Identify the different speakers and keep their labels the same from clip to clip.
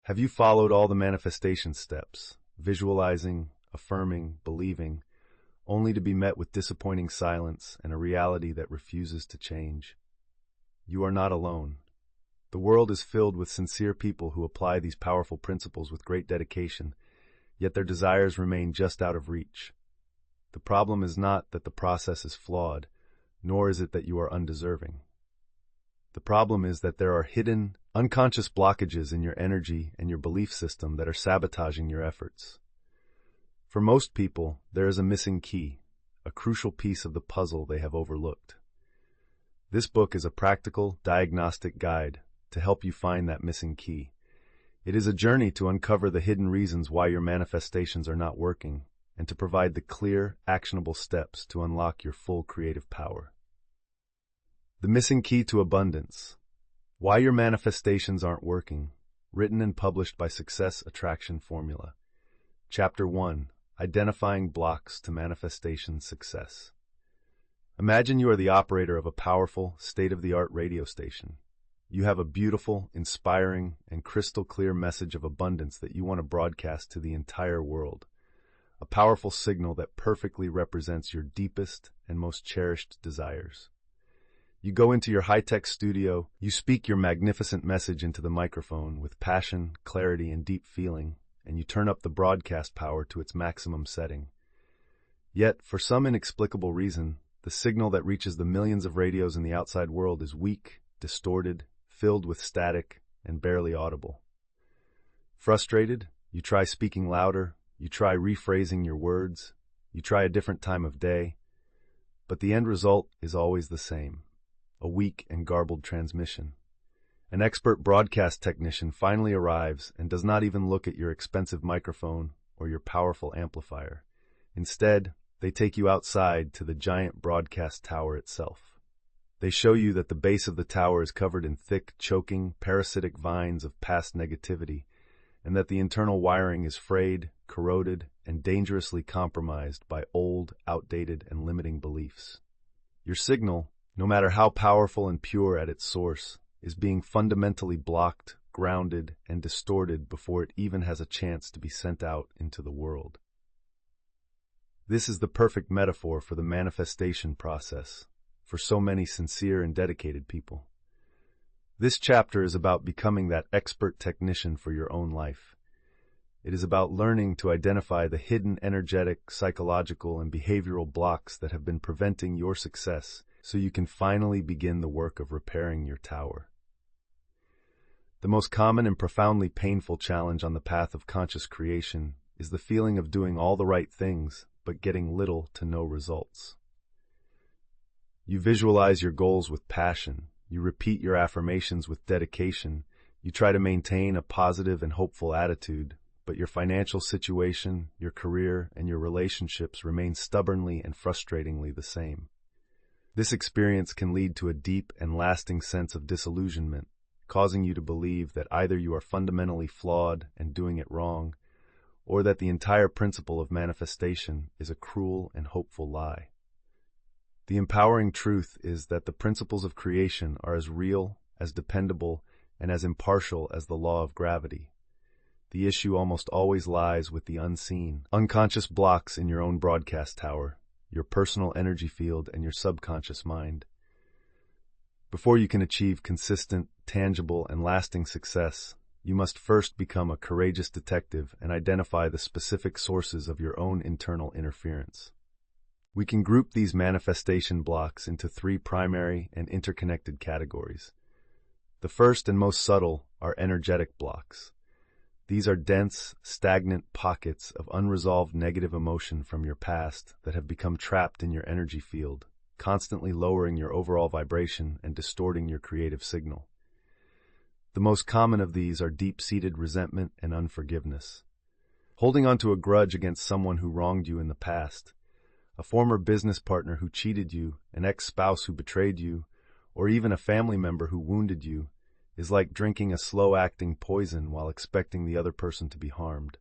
Speaker 1: Have you followed all the manifestation steps, visualizing, affirming, believing, only to be met with disappointing silence and a reality that refuses to change? You are not alone. The world is filled with sincere people who apply these powerful principles with great dedication, yet their desires remain just out of reach. The problem is not that the process is flawed, nor is it that you are undeserving. The problem is that there are hidden, unconscious blockages in your energy and your belief system that are sabotaging your efforts. For most people, there is a missing key, a crucial piece of the puzzle they have overlooked. This book is a practical, diagnostic guide to help you find that missing key. It is a journey to uncover the hidden reasons why your manifestations are not working and to provide the clear, actionable steps to unlock your full creative power. The missing key to abundance. Why your manifestations aren't working. Written and published by Success Attraction Formula. Chapter 1. Identifying blocks to manifestation success. Imagine you are the operator of a powerful, state-of-the-art radio station. You have a beautiful, inspiring, and crystal-clear message of abundance that you want to broadcast to the entire world. A powerful signal that perfectly represents your deepest and most cherished desires. You go into your high-tech studio, you speak your magnificent message into the microphone with passion, clarity, and deep feeling, and you turn up the broadcast power to its maximum setting. Yet, for some inexplicable reason, the signal that reaches the millions of radios in the outside world is weak, distorted, filled with static, and barely audible. Frustrated, you try speaking louder, you try rephrasing your words, you try a different time of day, but the end result is always the same. A weak and garbled transmission. An expert broadcast technician finally arrives and does not even look at your expensive microphone or your powerful amplifier. Instead, they take you outside to the giant broadcast tower itself. They show you that the base of the tower is covered in thick, choking, parasitic vines of past negativity, and that the internal wiring is frayed, corroded, and dangerously compromised by old, outdated, and limiting beliefs. Your signal, no matter how powerful and pure at its source, is being fundamentally blocked, grounded, and distorted before it even has a chance to be sent out into the world. This is the perfect metaphor for the manifestation process, for so many sincere and dedicated people. This chapter is about becoming that expert technician for your own life. It is about learning to identify the hidden energetic, psychological, and behavioral blocks that have been preventing your success, so you can finally begin the work of repairing your tower. The most common and profoundly painful challenge on the path of conscious creation is the feeling of doing all the right things, but getting little to no results. You visualize your goals with passion, you repeat your affirmations with dedication, you try to maintain a positive and hopeful attitude, but your financial situation, your career, and your relationships remain stubbornly and frustratingly the same. This experience can lead to a deep and lasting sense of disillusionment, causing you to believe that either you are fundamentally flawed and doing it wrong, or that the entire principle of manifestation is a cruel and hopeful lie. The empowering truth is that the principles of creation are as real, as dependable, and as impartial as the law of gravity. The issue almost always lies with the unseen, unconscious blocks in your own broadcast tower, your personal energy field, and your subconscious mind. Before you can achieve consistent, tangible, and lasting success, you must first become a courageous detective and identify the specific sources of your own internal interference. We can group these manifestation blocks into three primary and interconnected categories. The first and most subtle are energetic blocks. These are dense, stagnant pockets of unresolved negative emotion from your past that have become trapped in your energy field, constantly lowering your overall vibration and distorting your creative signal. The most common of these are deep-seated resentment and unforgiveness. Holding on to a grudge against someone who wronged you in the past, a former business partner who cheated you, an ex-spouse who betrayed you, or even a family member who wounded you, is like drinking a slow-acting poison while expecting the other person to be harmed.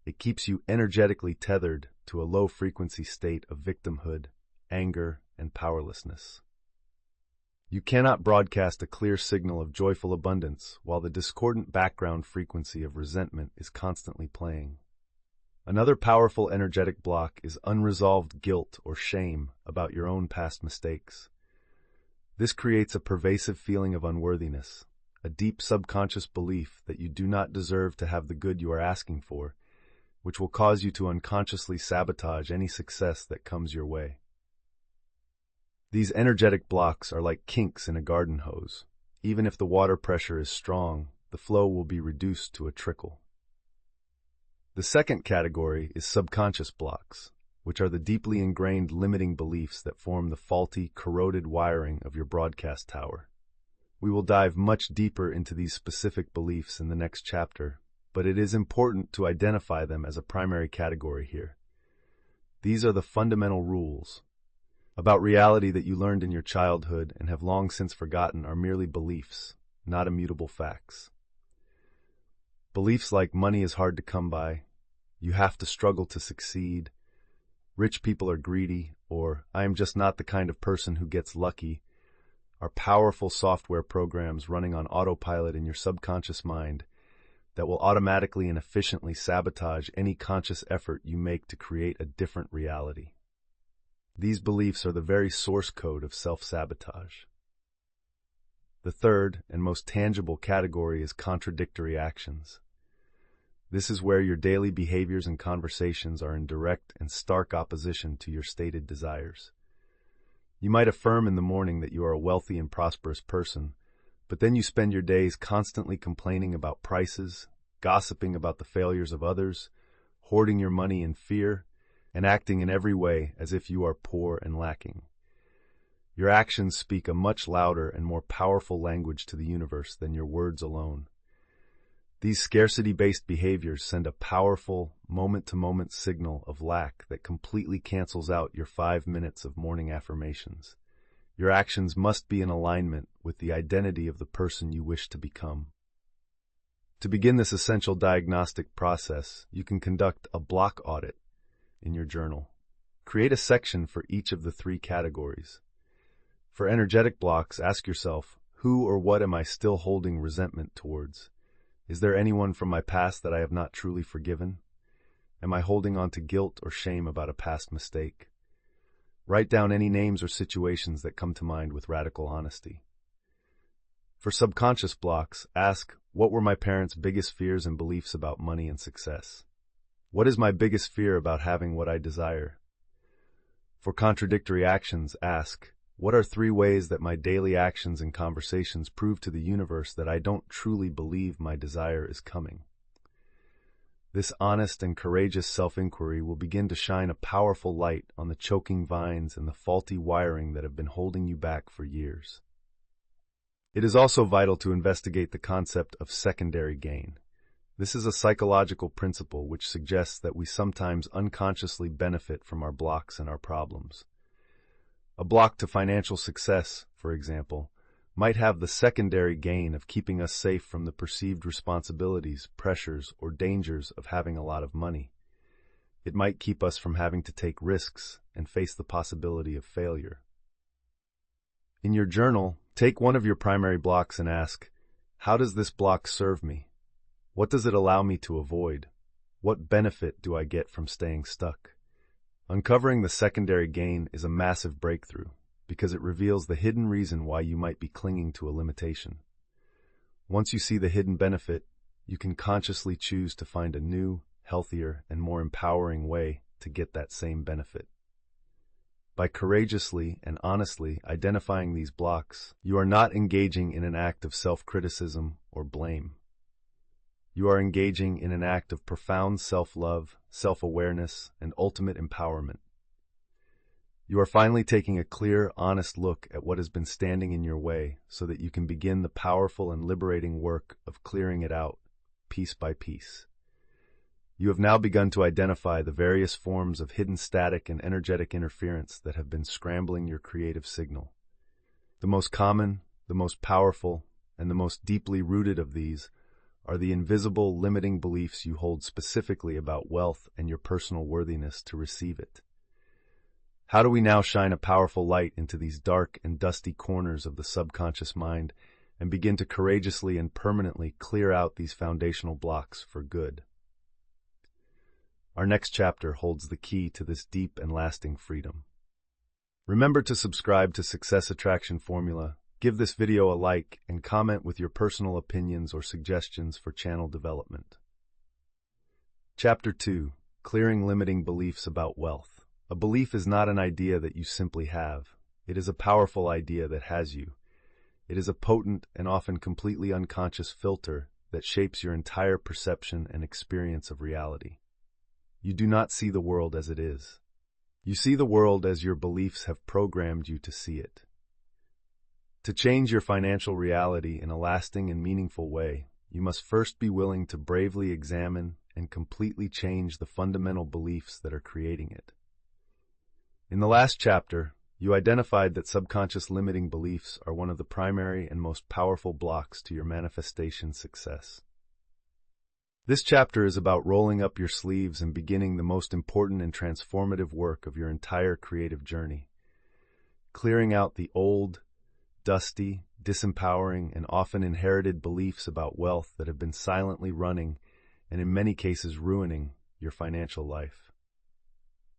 Speaker 1: It keeps you energetically tethered to a low-frequency state of victimhood, anger, and powerlessness. You cannot broadcast a clear signal of joyful abundance while the discordant background frequency of resentment is constantly playing. Another powerful energetic block is unresolved guilt or shame about your own past mistakes. This creates a pervasive feeling of unworthiness, a deep subconscious belief that you do not deserve to have the good you are asking for, which will cause you to unconsciously sabotage any success that comes your way. These energetic blocks are like kinks in a garden hose. Even if the water pressure is strong, the flow will be reduced to a trickle. The second category is subconscious blocks, which are the deeply ingrained limiting beliefs that form the faulty, corroded wiring of your broadcast tower. We will dive much deeper into these specific beliefs in the next chapter, but it is important to identify them as a primary category here. These are the fundamental rules about reality that you learned in your childhood and have long since forgotten are merely beliefs, not immutable facts. Beliefs like money is hard to come by, you have to struggle to succeed, rich people are greedy, or I am just not the kind of person who gets lucky, are powerful software programs running on autopilot in your subconscious mind that will automatically and efficiently sabotage any conscious effort you make to create a different reality. These beliefs are the very source code of self-sabotage. The third and most tangible category is contradictory actions. This is where your daily behaviors and conversations are in direct and stark opposition to your stated desires. You might affirm in the morning that you are a wealthy and prosperous person, but then you spend your days constantly complaining about prices, gossiping about the failures of others, hoarding your money in fear, and acting in every way as if you are poor and lacking. Your actions speak a much louder and more powerful language to the universe than your words alone. These scarcity-based behaviors send a powerful, moment-to-moment signal of lack that completely cancels out your 5 minutes of morning affirmations. Your actions must be in alignment with the identity of the person you wish to become. To begin this essential diagnostic process, you can conduct a block audit in your journal. Create a section for each of the 3 categories. For energetic blocks, ask yourself, who or what am I still holding resentment towards? Is there anyone from my past that I have not truly forgiven? Am I holding on to guilt or shame about a past mistake? Write down any names or situations that come to mind with radical honesty. For subconscious blocks, ask, what were my parents' biggest fears and beliefs about money and success? What is my biggest fear about having what I desire? For contradictory actions, ask, what are 3 ways that my daily actions and conversations prove to the universe that I don't truly believe my desire is coming? This honest and courageous self-inquiry will begin to shine a powerful light on the choking vines and the faulty wiring that have been holding you back for years. It is also vital to investigate the concept of secondary gain. This is a psychological principle which suggests that we sometimes unconsciously benefit from our blocks and our problems. A block to financial success, for example, might have the secondary gain of keeping us safe from the perceived responsibilities, pressures, or dangers of having a lot of money. It might keep us from having to take risks and face the possibility of failure. In your journal, take one of your primary blocks and ask, how does this block serve me? What does it allow me to avoid? What benefit do I get from staying stuck? Uncovering the secondary gain is a massive breakthrough because it reveals the hidden reason why you might be clinging to a limitation. Once you see the hidden benefit, you can consciously choose to find a new, healthier, and more empowering way to get that same benefit. By courageously and honestly identifying these blocks, you are not engaging in an act of self-criticism or blame. You are engaging in an act of profound self-love, self-awareness, and ultimate empowerment. You are finally taking a clear, honest look at what has been standing in your way so that you can begin the powerful and liberating work of clearing it out, piece by piece. You have now begun to identify the various forms of hidden static and energetic interference that have been scrambling your creative signal. The most common, the most powerful, and the most deeply rooted of these are the invisible, limiting beliefs you hold specifically about wealth and your personal worthiness to receive it. How do we now shine a powerful light into these dark and dusty corners of the subconscious mind and begin to courageously and permanently clear out these foundational blocks for good? Our next chapter holds the key to this deep and lasting freedom. Remember to subscribe to Success Attraction Formula, give this video a like, and comment with your personal opinions or suggestions for channel development. Chapter 2. Clearing Limiting Beliefs About Wealth. A belief is not an idea that you simply have. It is a powerful idea that has you. It is a potent and often completely unconscious filter that shapes your entire perception and experience of reality. You do not see the world as it is. You see the world as your beliefs have programmed you to see it. To change your financial reality in a lasting and meaningful way, you must first be willing to bravely examine and completely change the fundamental beliefs that are creating it. In the last chapter, you identified that subconscious limiting beliefs are one of the primary and most powerful blocks to your manifestation success. This chapter is about rolling up your sleeves and beginning the most important and transformative work of your entire creative journey. Clearing out the old, dusty, disempowering, and often inherited beliefs about wealth that have been silently running and in many cases ruining your financial life.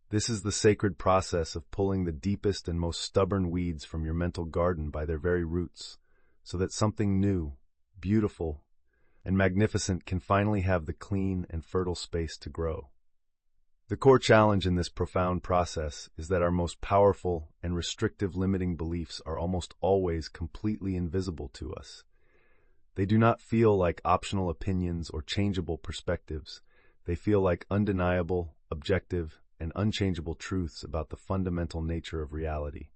Speaker 1: This is the sacred process of pulling the deepest and most stubborn weeds from your mental garden by their very roots, so that something new, beautiful, and magnificent can finally have the clean and fertile space to grow. The core challenge in this profound process is that our most powerful and restrictive limiting beliefs are almost always completely invisible to us. They do not feel like optional opinions or changeable perspectives. They feel like undeniable, objective, and unchangeable truths about the fundamental nature of reality.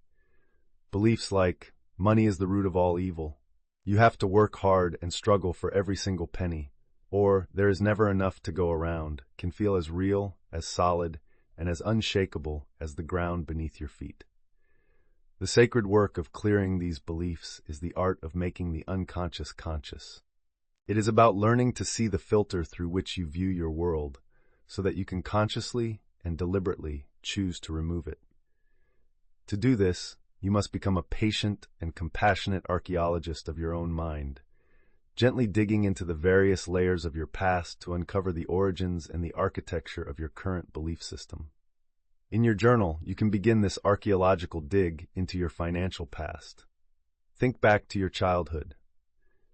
Speaker 1: Beliefs like, money is the root of all evil, you have to work hard and struggle for every single penny, or there is never enough to go around, can feel as real, as solid, and as unshakable as the ground beneath your feet. The sacred work of clearing these beliefs is the art of making the unconscious conscious. It is about learning to see the filter through which you view your world, so that you can consciously and deliberately choose to remove it. To do this, you must become a patient and compassionate archaeologist of your own mind, gently digging into the various layers of your past to uncover the origins and the architecture of your current belief system. In your journal, you can begin this archaeological dig into your financial past. Think back to your childhood.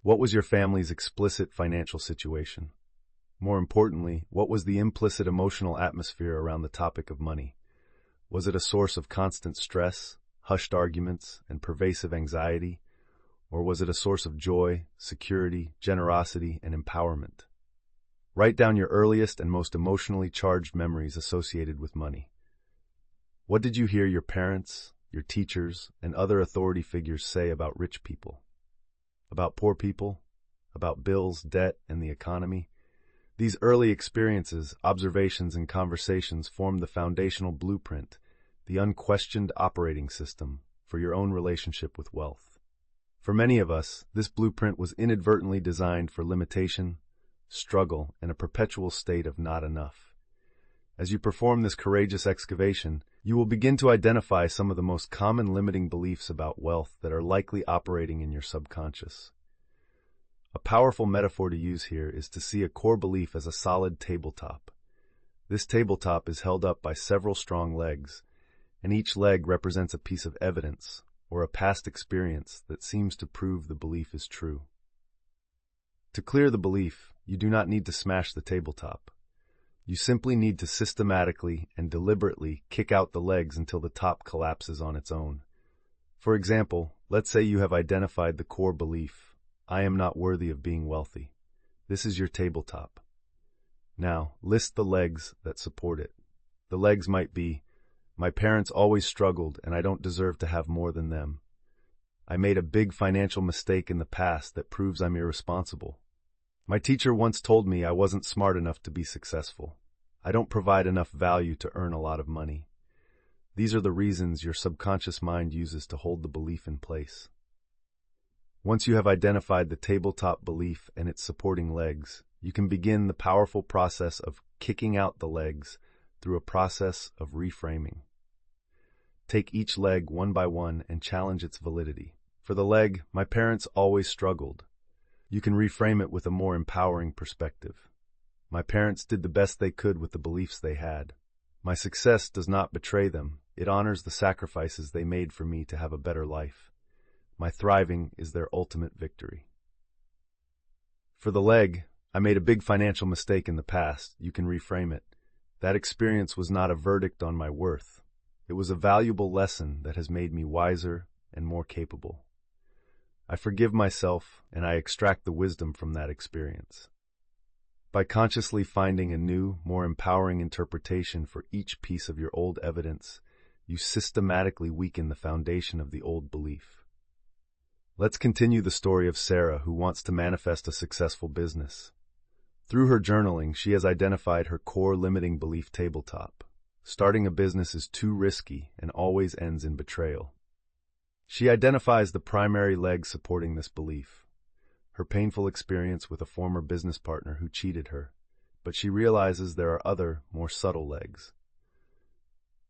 Speaker 1: What was your family's explicit financial situation? More importantly, what was the implicit emotional atmosphere around the topic of money? Was it a source of constant stress, hushed arguments, and pervasive anxiety? Or was it a source of joy, security, generosity, and empowerment? Write down your earliest and most emotionally charged memories associated with money. What did you hear your parents, your teachers, and other authority figures say about rich people? About poor people? About bills, debt, and the economy? These early experiences, observations, and conversations form the foundational blueprint, the unquestioned operating system for your own relationship with wealth. For many of us, this blueprint was inadvertently designed for limitation, struggle, and a perpetual state of not enough. As you perform this courageous excavation, you will begin to identify some of the most common limiting beliefs about wealth that are likely operating in your subconscious. A powerful metaphor to use here is to see a core belief as a solid tabletop. This tabletop is held up by several strong legs, and each leg represents a piece of evidence or a past experience that seems to prove the belief is true. To clear the belief, you do not need to smash the tabletop. You simply need to systematically and deliberately kick out the legs until the top collapses on its own. For example, let's say you have identified the core belief, I am not worthy of being wealthy. This is your tabletop. Now, list the legs that support it. The legs might be, my parents always struggled and I don't deserve to have more than them. I made a big financial mistake in the past that proves I'm irresponsible. My teacher once told me I wasn't smart enough to be successful. I don't provide enough value to earn a lot of money. These are the reasons your subconscious mind uses to hold the belief in place. Once you have identified the tabletop belief and its supporting legs, you can begin the powerful process of kicking out the legs through a process of reframing. Take each leg one by one and challenge its validity. For the leg, my parents always struggled. You can reframe it with a more empowering perspective. My parents did the best they could with the beliefs they had. My success does not betray them. It honors the sacrifices they made for me to have a better life. My thriving is their ultimate victory. For the leg, I made a big financial mistake in the past. You can reframe it. That experience was not a verdict on my worth. It was a valuable lesson that has made me wiser and more capable. I forgive myself and I extract the wisdom from that experience. By consciously finding a new, more empowering interpretation for each piece of your old evidence, you systematically weaken the foundation of the old belief. Let's continue the story of Sarah, who wants to manifest a successful business. Through her journaling, she has identified her core limiting belief tabletop. Starting a business is too risky and always ends in betrayal. She identifies the primary leg supporting this belief: her painful experience with a former business partner who cheated her, but she realizes there are other, more subtle legs.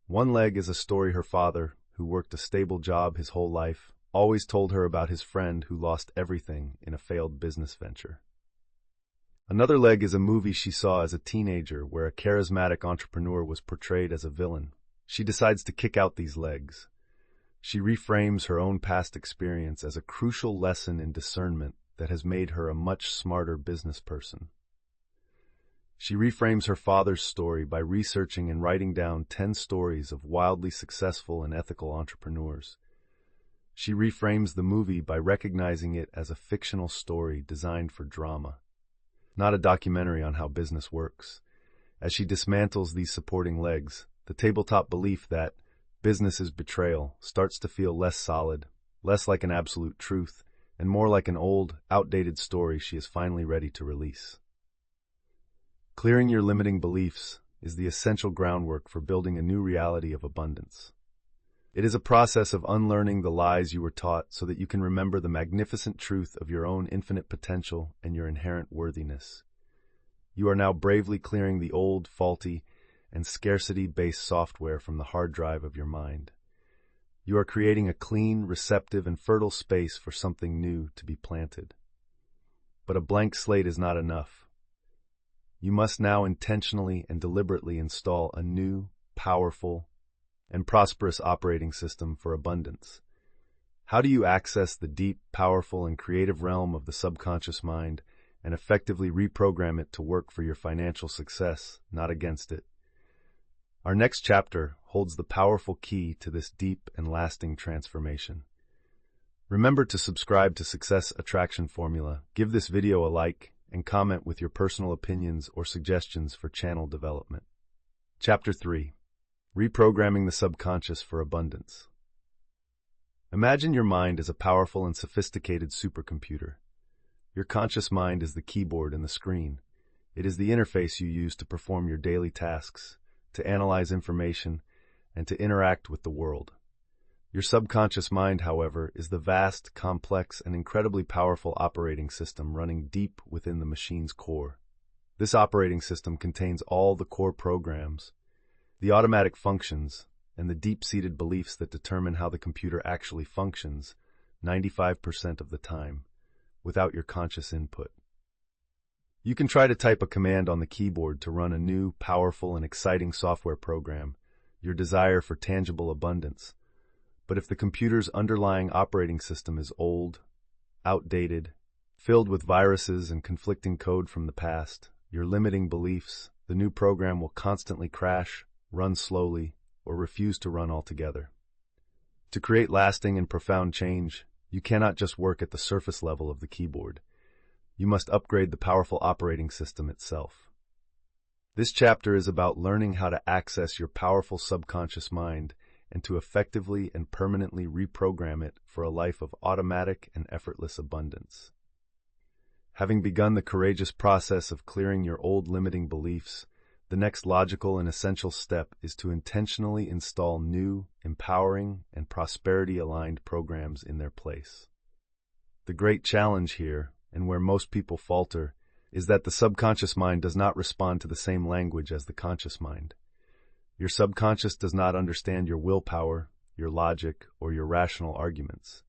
Speaker 1: One leg is a story her father, who worked a stable job his whole life, always told her about his friend who lost everything in a failed business venture. Another leg is a movie she saw as a teenager where a charismatic entrepreneur was portrayed as a villain. She decides to kick out these legs. She reframes her own past experience as a crucial lesson in discernment that has made her a much smarter business person. She reframes her father's story by researching and writing down 10 stories of wildly successful and ethical entrepreneurs. She reframes the movie by recognizing it as a fictional story designed for drama, not a documentary on how business works. As she dismantles these supporting legs, the tabletop belief that business is betrayal starts to feel less solid, less like an absolute truth, and more like an old, outdated story she is finally ready to release. Clearing your limiting beliefs is the essential groundwork for building a new reality of abundance. It is a process of unlearning the lies you were taught so that you can remember the magnificent truth of your own infinite potential and your inherent worthiness. You are now bravely clearing the old, faulty, and scarcity-based software from the hard drive of your mind. You are creating a clean, receptive, and fertile space for something new to be planted. But a blank slate is not enough. You must now intentionally and deliberately install a new, powerful, and prosperous operating system for abundance. How do you access the deep, powerful, and creative realm of the subconscious mind and effectively reprogram it to work for your financial success, not against it? Our next chapter holds the powerful key to this deep and lasting transformation. Remember to subscribe to Success Attraction Formula, give this video a like, and comment with your personal opinions or suggestions for channel development. Chapter 3. Reprogramming the Subconscious for Abundance. Imagine your mind as a powerful and sophisticated supercomputer. Your conscious mind is the keyboard and the screen. It is the interface you use to perform your daily tasks, to analyze information, and to interact with the world. Your subconscious mind, however, is the vast, complex, and incredibly powerful operating system running deep within the machine's core. This operating system contains all the core programs, the automatic functions, and the deep-seated beliefs that determine how the computer actually functions 95% of the time, without your conscious input. You can try to type a command on the keyboard to run a new, powerful, and exciting software program, your desire for tangible abundance. But if the computer's underlying operating system is old, outdated, filled with viruses and conflicting code from the past, your limiting beliefs, the new program will constantly crash, run slowly, or refuse to run altogether. To create lasting and profound change, you cannot just work at the surface level of the keyboard. You must upgrade the powerful operating system itself. This chapter is about learning how to access your powerful subconscious mind and to effectively and permanently reprogram it for a life of automatic and effortless abundance. Having begun the courageous process of clearing your old limiting beliefs, the next logical and essential step is to intentionally install new, empowering, and prosperity-aligned programs in their place. The great challenge here, and where most people falter, is that the subconscious mind does not respond to the same language as the conscious mind. Your subconscious does not understand your willpower, your logic, or your rational arguments.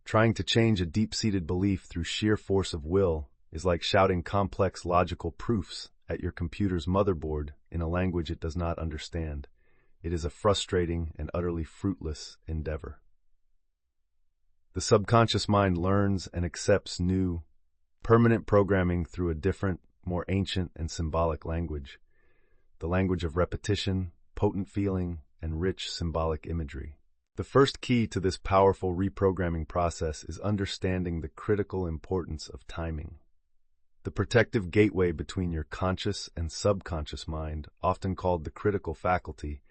Speaker 1: Trying to change a deep-seated belief through sheer force of will is like shouting complex logical proofs at your computer's motherboard in a language it does not understand. It is a frustrating and utterly fruitless endeavor. The subconscious mind learns and accepts new, permanent programming through a different, more ancient and symbolic language, the language of repetition, potent feeling, and rich symbolic imagery. The first key to this powerful reprogramming process is understanding the critical importance of timing. The protective gateway between your conscious and subconscious mind, often called the critical faculty,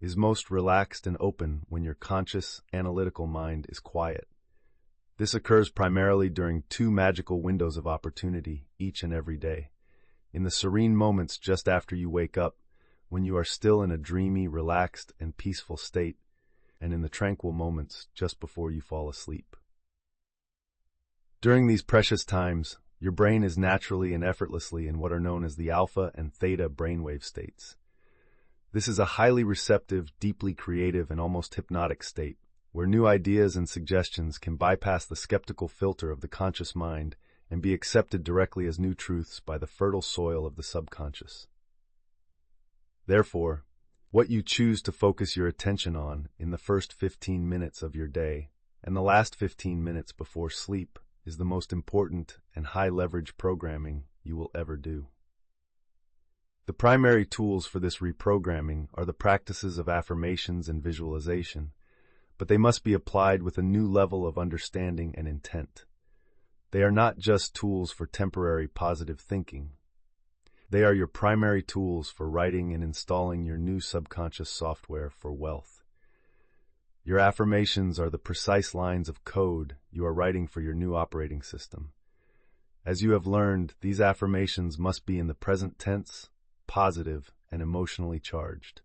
Speaker 1: is most relaxed and open when your conscious, analytical mind is quiet. This occurs primarily during two magical windows of opportunity each and every day. In the serene moments just after you wake up, when you are still in a dreamy, relaxed, and peaceful state, and in the tranquil moments just before you fall asleep. During these precious times, your brain is naturally and effortlessly in what are known as the alpha and theta brainwave states. This is a highly receptive, deeply creative, and almost hypnotic state, where new ideas and suggestions can bypass the skeptical filter of the conscious mind and be accepted directly as new truths by the fertile soil of the subconscious. Therefore, what you choose to focus your attention on in the first 15 minutes of your day and the last 15 minutes before sleep is the most important and high-leverage programming you will ever do. The primary tools for this reprogramming are the practices of affirmations and visualization, but they must be applied with a new level of understanding and intent. They are not just tools for temporary positive thinking. They are your primary tools for writing and installing your new subconscious software for wealth. Your affirmations are the precise lines of code you are writing for your new operating system. As you have learned, these affirmations must be in the present tense, positive, and emotionally charged.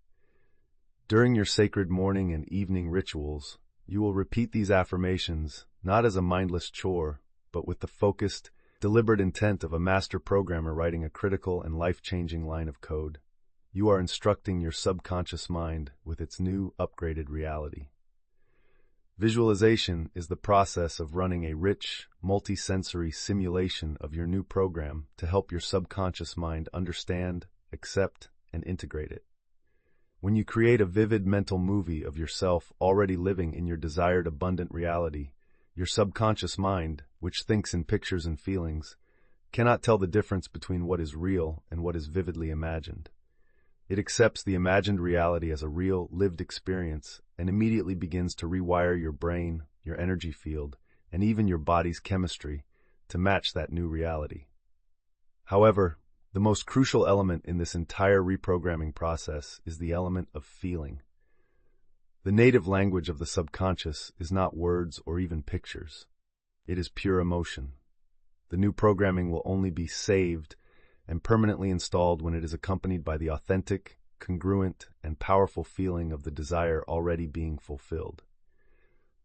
Speaker 1: During your sacred morning and evening rituals, you will repeat these affirmations not as a mindless chore, but with the focused, deliberate intent of a master programmer writing a critical and life-changing line of code. You are instructing your subconscious mind with its new, upgraded reality. Visualization is the process of running a rich, multi-sensory simulation of your new program to help your subconscious mind understand, accept, and integrate it. When you create a vivid mental movie of yourself already living in your desired abundant reality, your subconscious mind, which thinks in pictures and feelings, cannot tell the difference between what is real and what is vividly imagined. It accepts the imagined reality as a real, lived experience and immediately begins to rewire your brain, your energy field, and even your body's chemistry to match that new reality. However, the most crucial element in this entire reprogramming process is the element of feeling. The native language of the subconscious is not words or even pictures. It is pure emotion. The new programming will only be saved and permanently installed when it is accompanied by the authentic, congruent, and powerful feeling of the desire already being fulfilled.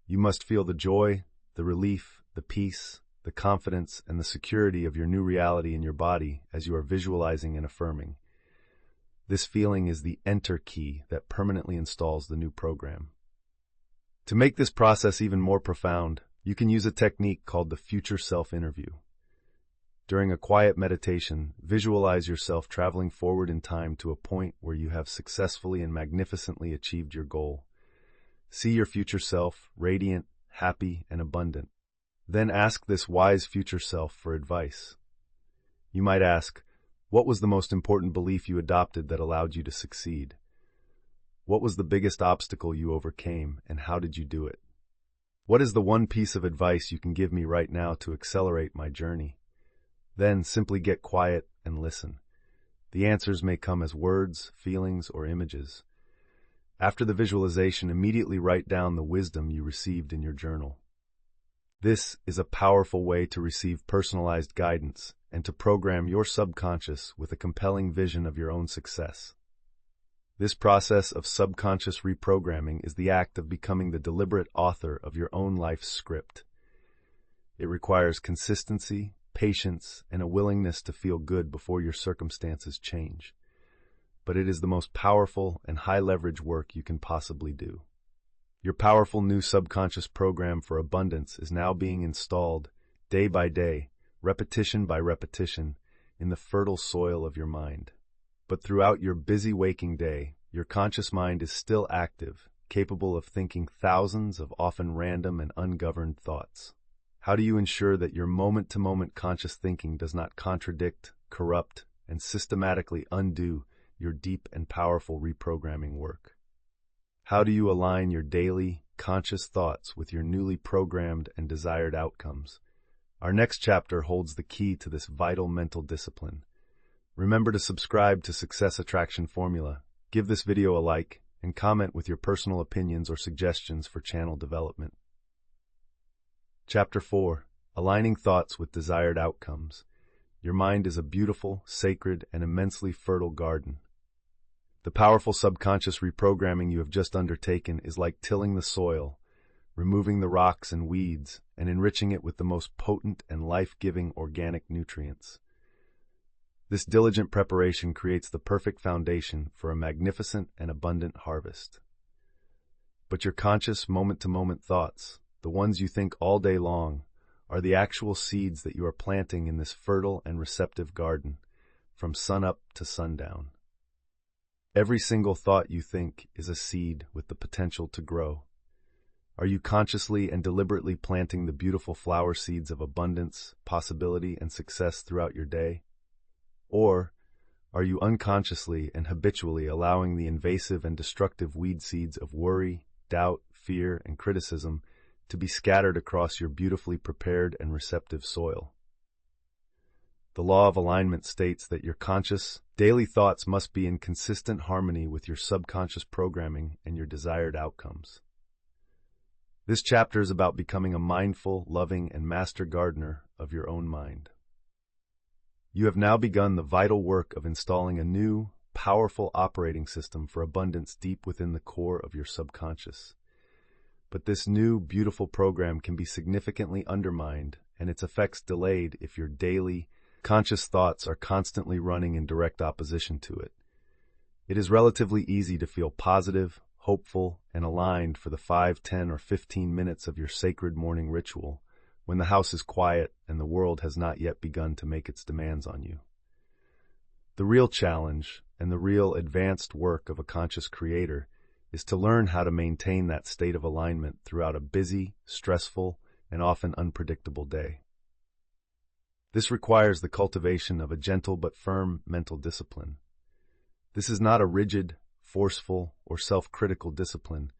Speaker 1: You must feel the joy, the relief, the peace, the confidence, and the security of your new reality in your body as you are visualizing and affirming. This feeling is the enter key that permanently installs the new program. To make this process even more profound, you can use a technique called the future self interview. During a quiet meditation, visualize yourself traveling forward in time to a point where you have successfully and magnificently achieved your goal. See your future self, radiant, happy, and abundant. Then ask this wise future self for advice. You might ask, what was the most important belief you adopted that allowed you to succeed? What was the biggest obstacle you overcame, and how did you do it? What is the one piece of advice you can give me right now to accelerate my journey? Then simply get quiet and listen. The answers may come as words, feelings, or images. After the visualization, immediately write down the wisdom you received in your journal. This is a powerful way to receive personalized guidance and to program your subconscious with a compelling vision of your own success. This process of subconscious reprogramming is the act of becoming the deliberate author of your own life's script. It requires consistency, patience, and a willingness to feel good before your circumstances change. But it is the most powerful and high-leverage work you can possibly do. Your powerful new subconscious program for abundance is now being installed day by day, repetition by repetition, in the fertile soil of your mind. But throughout your busy waking day, your conscious mind is still active, capable of thinking thousands of often random and ungoverned thoughts. How do you ensure that your moment-to-moment conscious thinking does not contradict, corrupt, and systematically undo your deep and powerful reprogramming work? How do you align your daily, conscious thoughts with your newly programmed and desired outcomes? Our next chapter holds the key to this vital mental discipline. Remember to subscribe to Success Attraction Formula, give this video a like, and comment with your personal opinions or suggestions for channel development. Chapter 4. Aligning Thoughts with Desired Outcomes. Your mind is a beautiful, sacred, and immensely fertile garden. The powerful subconscious reprogramming you have just undertaken is like tilling the soil, removing the rocks and weeds, and enriching it with the most potent and life-giving organic nutrients. This diligent preparation creates the perfect foundation for a magnificent and abundant harvest. But your conscious moment-to-moment thoughts, the ones you think all day long, are the actual seeds that you are planting in this fertile and receptive garden, from sunup to sundown. Every single thought you think is a seed with the potential to grow. Are you consciously and deliberately planting the beautiful flower seeds of abundance, possibility, and success throughout your day? Or are you unconsciously and habitually allowing the invasive and destructive weed seeds of worry, doubt, fear, and criticism to be scattered across your beautifully prepared and receptive soil? The law of alignment states that your conscious, daily thoughts must be in consistent harmony with your subconscious programming and your desired outcomes. This chapter is about becoming a mindful, loving, and master gardener of your own mind. You have now begun the vital work of installing a new, powerful operating system for abundance deep within the core of your subconscious. But this new, beautiful program can be significantly undermined and its effects delayed if your daily, conscious thoughts are constantly running in direct opposition to it. It is relatively easy to feel positive, hopeful, and aligned for the 5, 10, or 15 minutes of your sacred morning ritual when the house is quiet and the world has not yet begun to make its demands on you. The real challenge and the real advanced work of a conscious creator is to learn how to maintain that state of alignment throughout a busy, stressful, and often unpredictable day. This requires the cultivation of a gentle but firm mental discipline. This is not a rigid, forceful, or self-critical discipline,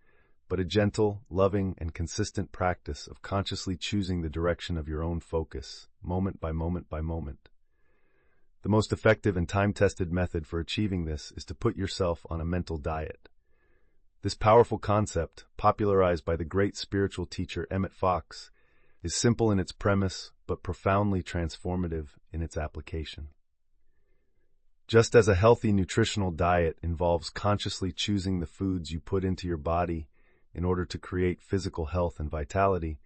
Speaker 1: but a gentle, loving, and consistent practice of consciously choosing the direction of your own focus, moment by moment by moment. The most effective and time-tested method for achieving this is to put yourself on a mental diet. This powerful concept, popularized by the great spiritual teacher Emmett Fox, is simple in its premise, but profoundly transformative in its application. Just as a healthy nutritional diet involves consciously choosing the foods you put into your body in order to create physical health and vitality,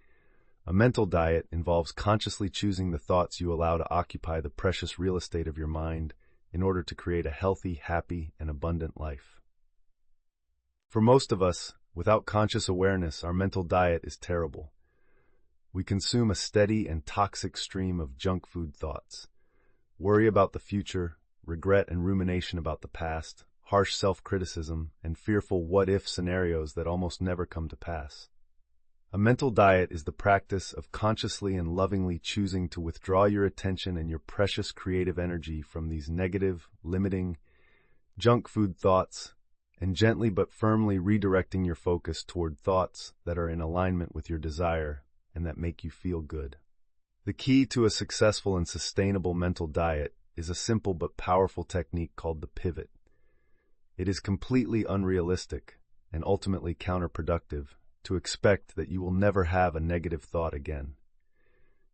Speaker 1: a mental diet involves consciously choosing the thoughts you allow to occupy the precious real estate of your mind in order to create a healthy, happy, and abundant life. For most of us, without conscious awareness, our mental diet is terrible. We consume a steady and toxic stream of junk food thoughts, worry about the future, regret and rumination about the past, harsh self-criticism, and fearful what-if scenarios that almost never come to pass. A mental diet is the practice of consciously and lovingly choosing to withdraw your attention and your precious creative energy from these negative, limiting, junk food thoughts, and gently but firmly redirecting your focus toward thoughts that are in alignment with your desire and that make you feel good. The key to a successful and sustainable mental diet is a simple but powerful technique called the pivot. It is completely unrealistic and ultimately counterproductive to expect that you will never have a negative thought again.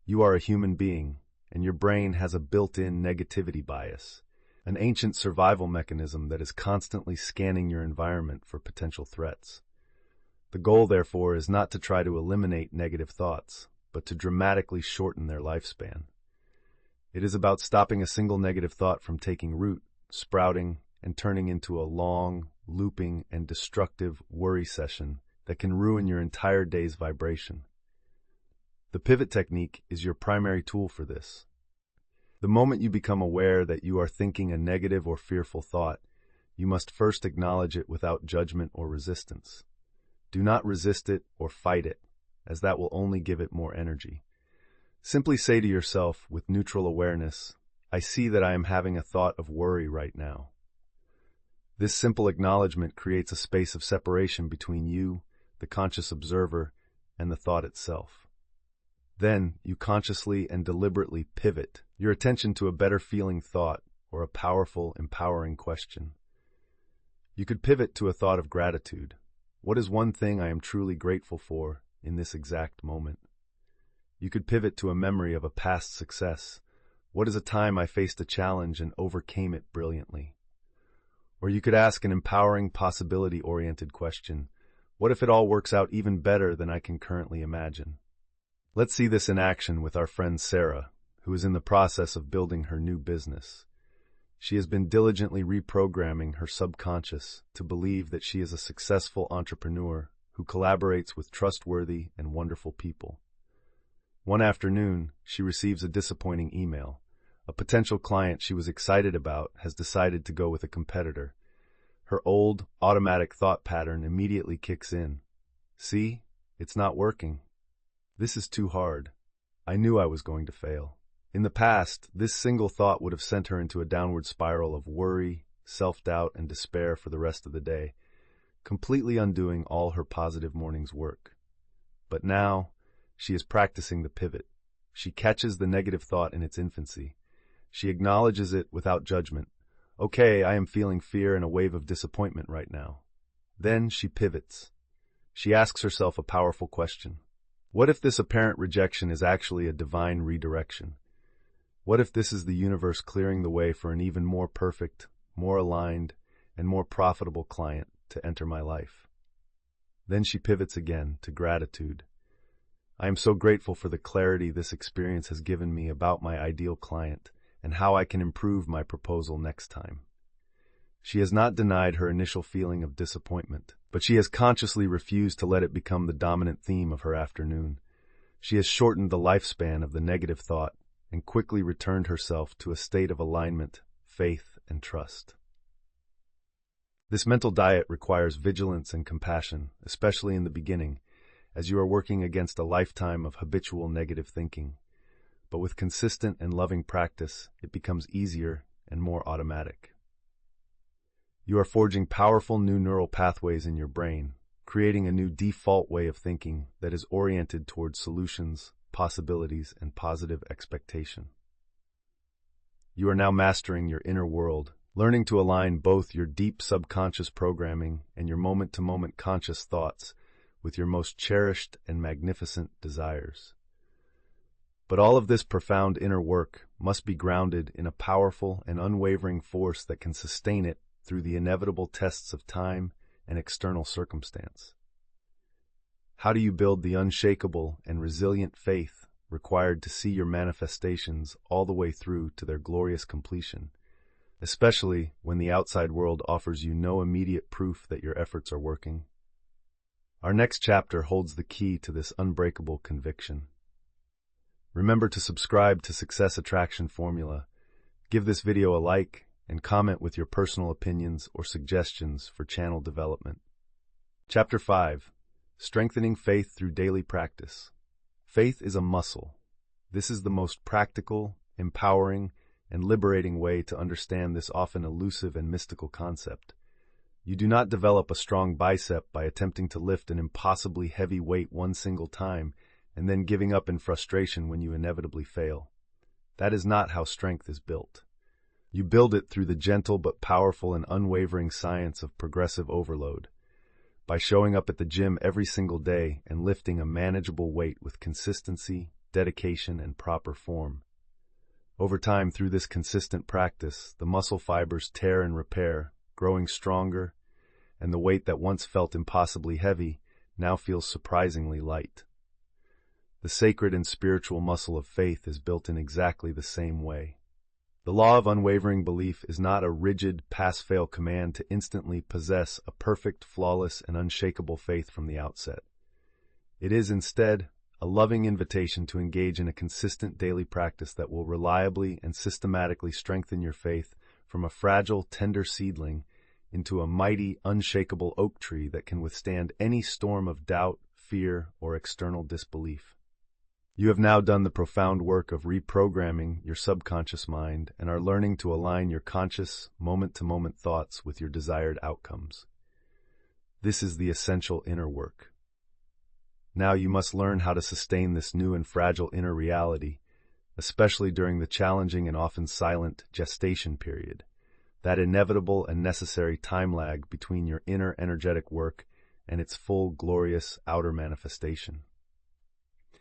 Speaker 1: You are a human being, and your brain has a built-in negativity bias, an ancient survival mechanism that is constantly scanning your environment for potential threats. The goal, therefore, is not to try to eliminate negative thoughts, but to dramatically shorten their lifespan. It is about stopping a single negative thought from taking root, sprouting, and turning into a long, looping, and destructive worry session that can ruin your entire day's vibration. The pivot technique is your primary tool for this. The moment you become aware that you are thinking a negative or fearful thought, you must first acknowledge it without judgment or resistance. Do not resist it or fight it, as that will only give it more energy. Simply say to yourself with neutral awareness, "I see that I am having a thought of worry right now." This simple acknowledgement creates a space of separation between you, the conscious observer, and the thought itself. Then, you consciously and deliberately pivot your attention to a better feeling thought or a powerful, empowering question. You could pivot to a thought of gratitude. What is one thing I am truly grateful for in this exact moment? You could pivot to a memory of a past success. What is a time I faced a challenge and overcame it brilliantly? Or you could ask an empowering, possibility-oriented question. What if it all works out even better than I can currently imagine? Let's see this in action with our friend Sarah, who is in the process of building her new business. She has been diligently reprogramming her subconscious to believe that she is a successful entrepreneur who collaborates with trustworthy and wonderful people. One afternoon, she receives a disappointing email. A potential client she was excited about has decided to go with a competitor. Her old, automatic thought pattern immediately kicks in. "See? It's not working. This is too hard. I knew I was going to fail." In the past, this single thought would have sent her into a downward spiral of worry, self-doubt, and despair for the rest of the day, completely undoing all her positive morning's work. But now, she is practicing the pivot. She catches the negative thought in its infancy. She acknowledges it without judgment. "Okay, I am feeling fear and a wave of disappointment right now." Then she pivots. She asks herself a powerful question. What if this apparent rejection is actually a divine redirection? What if this is the universe clearing the way for an even more perfect, more aligned, and more profitable client to enter my life? Then she pivots again to gratitude. "I am so grateful for the clarity this experience has given me about my ideal client and how I can improve my proposal next time." She has not denied her initial feeling of disappointment, but she has consciously refused to let it become the dominant theme of her afternoon. She has shortened the lifespan of the negative thought and quickly returned herself to a state of alignment, faith, and trust. This mental diet requires vigilance and compassion, especially in the beginning, as you are working against a lifetime of habitual negative thinking. But with consistent and loving practice, it becomes easier and more automatic. You are forging powerful new neural pathways in your brain, creating a new default way of thinking that is oriented towards solutions, possibilities, and positive expectation. You are now mastering your inner world, learning to align both your deep subconscious programming and your moment-to-moment conscious thoughts with your most cherished and magnificent desires. But all of this profound inner work must be grounded in a powerful and unwavering force that can sustain it through the inevitable tests of time and external circumstance. How do you build the unshakable and resilient faith required to see your manifestations all the way through to their glorious completion, especially when the outside world offers you no immediate proof that your efforts are working? Our next chapter holds the key to this unbreakable conviction. Remember to subscribe to Success Attraction Formula, give this video a like, and comment with your personal opinions or suggestions for channel development. Chapter 5. Strengthening Faith Through Daily Practice. Faith is a muscle. This is the most practical, empowering, and liberating way to understand this often elusive and mystical concept. You do not develop a strong bicep by attempting to lift an impossibly heavy weight one single time and then giving up in frustration when you inevitably fail. That is not how strength is built. You build it through the gentle but powerful and unwavering science of progressive overload, by showing up at the gym every single day and lifting a manageable weight with consistency, dedication, and proper form. Over time, through this consistent practice, the muscle fibers tear and repair, growing stronger, and the weight that once felt impossibly heavy now feels surprisingly light. The sacred and spiritual muscle of faith is built in exactly the same way. The law of unwavering belief is not a rigid pass-fail command to instantly possess a perfect, flawless, and unshakable faith from the outset. It is instead a loving invitation to engage in a consistent daily practice that will reliably and systematically strengthen your faith from a fragile, tender seedling into a mighty, unshakable oak tree that can withstand any storm of doubt, fear, or external disbelief. You have now done the profound work of reprogramming your subconscious mind and are learning to align your conscious, moment-to-moment thoughts with your desired outcomes. This is the essential inner work. Now you must learn how to sustain this new and fragile inner reality, especially during the challenging and often silent gestation period, that inevitable and necessary time lag between your inner energetic work and its full, glorious outer manifestation.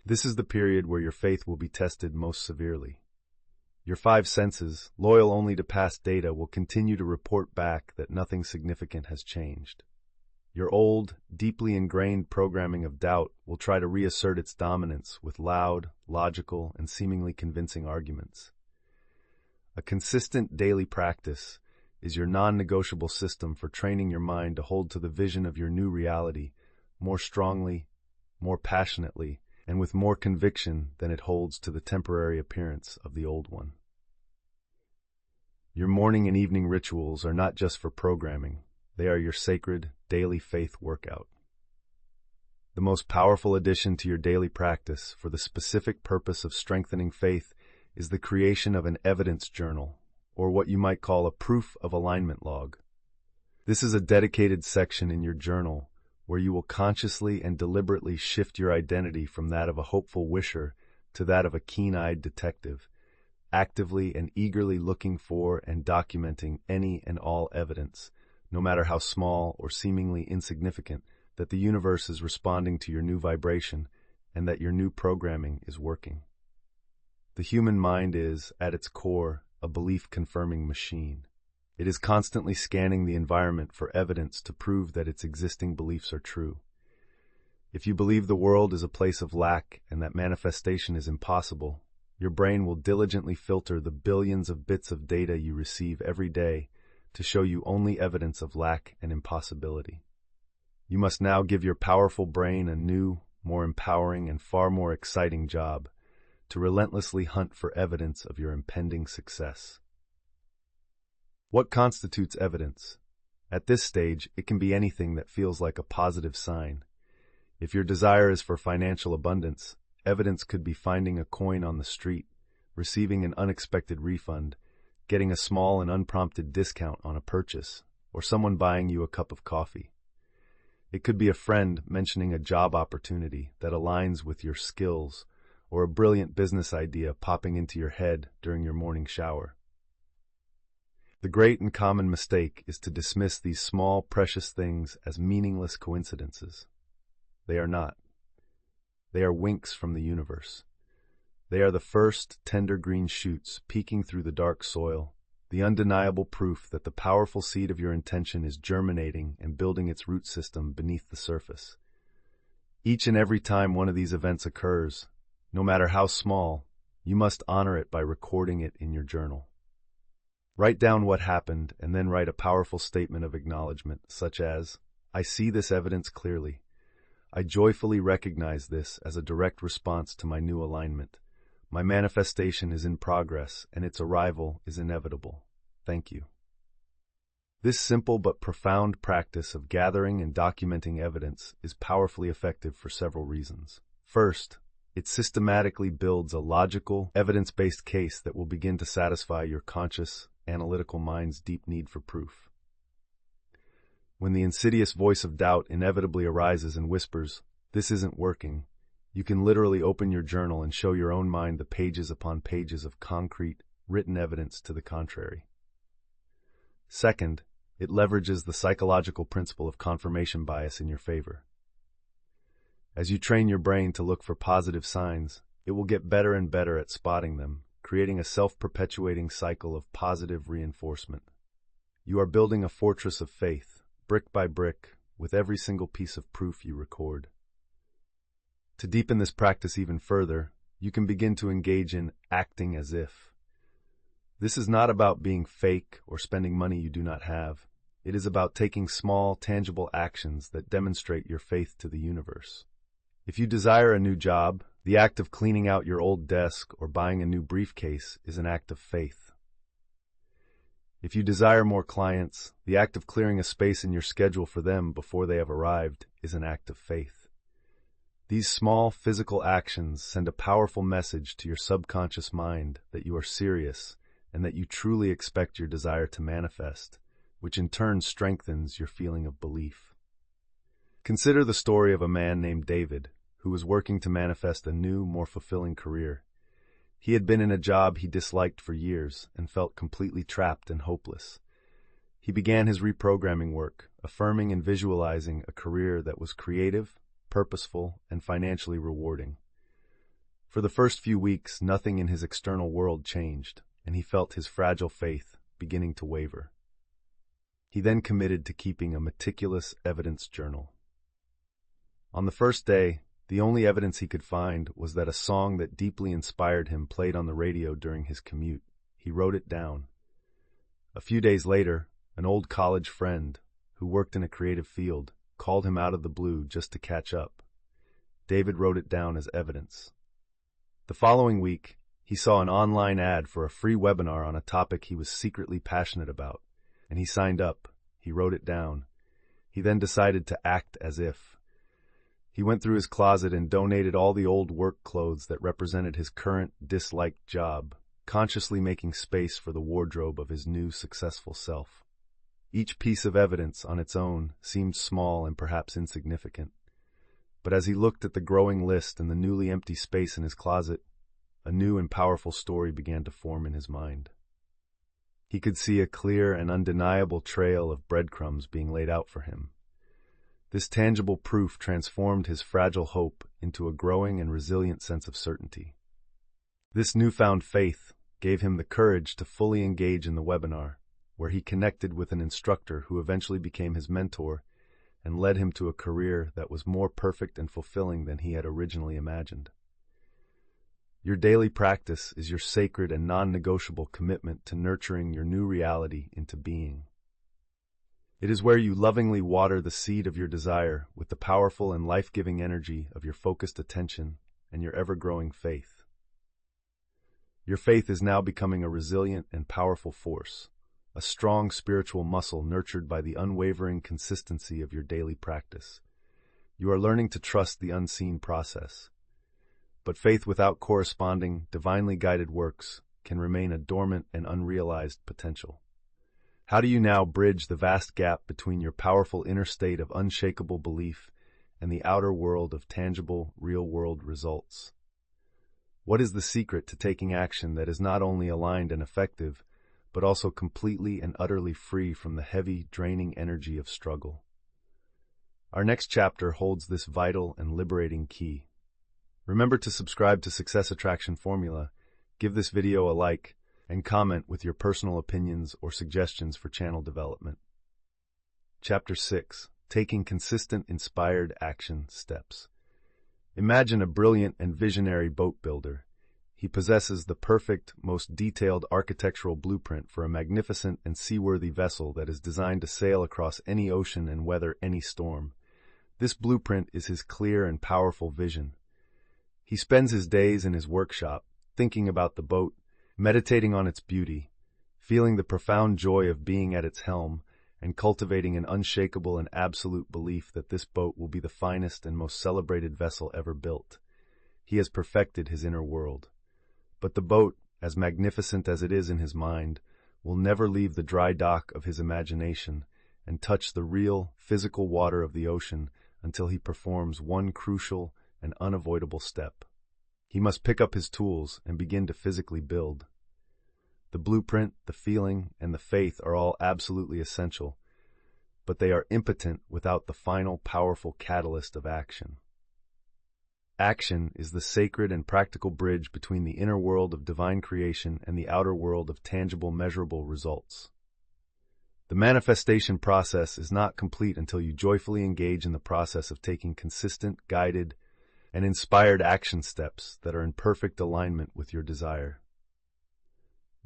Speaker 1: This is the period where your faith will be tested most severely. Your five senses, loyal only to past data, will continue to report back that nothing significant has changed. Your old, deeply ingrained programming of doubt will try to reassert its dominance with loud, logical, and seemingly convincing arguments. A consistent daily practice is your non-negotiable system for training your mind to hold to the vision of your new reality more strongly, more passionately, and with more conviction than it holds to the temporary appearance of the old one. Your morning and evening rituals are not just for programming. They are your sacred, daily faith workout. The most powerful addition to your daily practice for the specific purpose of strengthening faith is the creation of an evidence journal, or what you might call a proof of alignment log. This is a dedicated section in your journal where you will consciously and deliberately shift your identity from that of a hopeful wisher to that of a keen-eyed detective, actively and eagerly looking for and documenting any and all evidence, no matter how small or seemingly insignificant, that the universe is responding to your new vibration and that your new programming is working. The human mind is, at its core, a belief-confirming machine. It is constantly scanning the environment for evidence to prove that its existing beliefs are true. If you believe the world is a place of lack and that manifestation is impossible, your brain will diligently filter the billions of bits of data you receive every day to show you only evidence of lack and impossibility. You must now give your powerful brain a new, more empowering, and far more exciting job: to relentlessly hunt for evidence of your impending success. What constitutes evidence? At this stage, it can be anything that feels like a positive sign. If your desire is for financial abundance, evidence could be finding a coin on the street, receiving an unexpected refund, getting a small and unprompted discount on a purchase, or someone buying you a cup of coffee. It could be a friend mentioning a job opportunity that aligns with your skills, or a brilliant business idea popping into your head during your morning shower. The great and common mistake is to dismiss these small, precious things as meaningless coincidences. They are not. They are winks from the universe. They are the first tender green shoots peeking through the dark soil, the undeniable proof that the powerful seed of your intention is germinating and building its root system beneath the surface. Each and every time one of these events occurs, no matter how small, you must honor it by recording it in your journal. Write down what happened and then write a powerful statement of acknowledgement, such as, "I see this evidence clearly. I joyfully recognize this as a direct response to my new alignment. My manifestation is in progress and its arrival is inevitable. Thank you." This simple but profound practice of gathering and documenting evidence is powerfully effective for several reasons. First, it systematically builds a logical, evidence-based case that will begin to satisfy your conscious, analytical mind's deep need for proof. When the insidious voice of doubt inevitably arises and whispers, "This isn't working," you can literally open your journal and show your own mind the pages upon pages of concrete, written evidence to the contrary. Second, it leverages the psychological principle of confirmation bias in your favor. As you train your brain to look for positive signs, it will get better and better at spotting them, creating a self-perpetuating cycle of positive reinforcement. You are building a fortress of faith, brick by brick, with every single piece of proof you record. To deepen this practice even further, you can begin to engage in acting as if. This is not about being fake or spending money you do not have. It is about taking small, tangible actions that demonstrate your faith to the universe. If you desire a new job, the act of cleaning out your old desk or buying a new briefcase is an act of faith. If you desire more clients, the act of clearing a space in your schedule for them before they have arrived is an act of faith. These small physical actions send a powerful message to your subconscious mind that you are serious and that you truly expect your desire to manifest, which in turn strengthens your feeling of belief. Consider the story of a man named David, who was working to manifest a new, more fulfilling career. He had been in a job he disliked for years and felt completely trapped and hopeless. He began his reprogramming work, affirming and visualizing a career that was creative, purposeful, and financially rewarding. For the first few weeks, nothing in his external world changed, and he felt his fragile faith beginning to waver. He then committed to keeping a meticulous evidence journal. On the first day, the only evidence he could find was that a song that deeply inspired him played on the radio during his commute. He wrote it down. A few days later, an old college friend, who worked in a creative field, called him out of the blue just to catch up. David wrote it down as evidence. The following week, he saw an online ad for a free webinar on a topic he was secretly passionate about, and he signed up. He wrote it down. He then decided to act as if. He went through his closet and donated all the old work clothes that represented his current, disliked job, consciously making space for the wardrobe of his new, successful self. Each piece of evidence on its own seemed small and perhaps insignificant. But as he looked at the growing list and the newly empty space in his closet, a new and powerful story began to form in his mind. He could see a clear and undeniable trail of breadcrumbs being laid out for him. This tangible proof transformed his fragile hope into a growing and resilient sense of certainty. This newfound faith gave him the courage to fully engage in the webinar, where he connected with an instructor who eventually became his mentor and led him to a career that was more perfect and fulfilling than he had originally imagined. Your daily practice is your sacred and non-negotiable commitment to nurturing your new reality into being. It is where you lovingly water the seed of your desire with the powerful and life-giving energy of your focused attention and your ever-growing faith. Your faith is now becoming a resilient and powerful force, a strong spiritual muscle nurtured by the unwavering consistency of your daily practice. You are learning to trust the unseen process. But faith without corresponding, divinely guided works can remain a dormant and unrealized potential. How do you now bridge the vast gap between your powerful inner state of unshakable belief and the outer world of tangible, real-world results? What is the secret to taking action that is not only aligned and effective, but also completely and utterly free from the heavy, draining energy of struggle? Our next chapter holds this vital and liberating key. Remember to subscribe to Success Attraction Formula, give this video a like, and comment with your personal opinions or suggestions for channel development. Chapter 6. Taking Consistent Inspired Action Steps. Imagine a brilliant and visionary boat builder. He possesses the perfect, most detailed architectural blueprint for a magnificent and seaworthy vessel that is designed to sail across any ocean and weather any storm. This blueprint is his clear and powerful vision. He spends his days in his workshop, thinking about the boat, meditating on its beauty, feeling the profound joy of being at its helm, and cultivating an unshakable and absolute belief that this boat will be the finest and most celebrated vessel ever built. He has perfected his inner world. But the boat, as magnificent as it is in his mind, will never leave the dry dock of his imagination and touch the real, physical water of the ocean until he performs one crucial and unavoidable step. He must pick up his tools and begin to physically build. The blueprint, the feeling, and the faith are all absolutely essential, but they are impotent without the final powerful catalyst of action. Action is the sacred and practical bridge between the inner world of divine creation and the outer world of tangible, measurable results. The manifestation process is not complete until you joyfully engage in the process of taking consistent, guided, and inspired action steps that are in perfect alignment with your desire.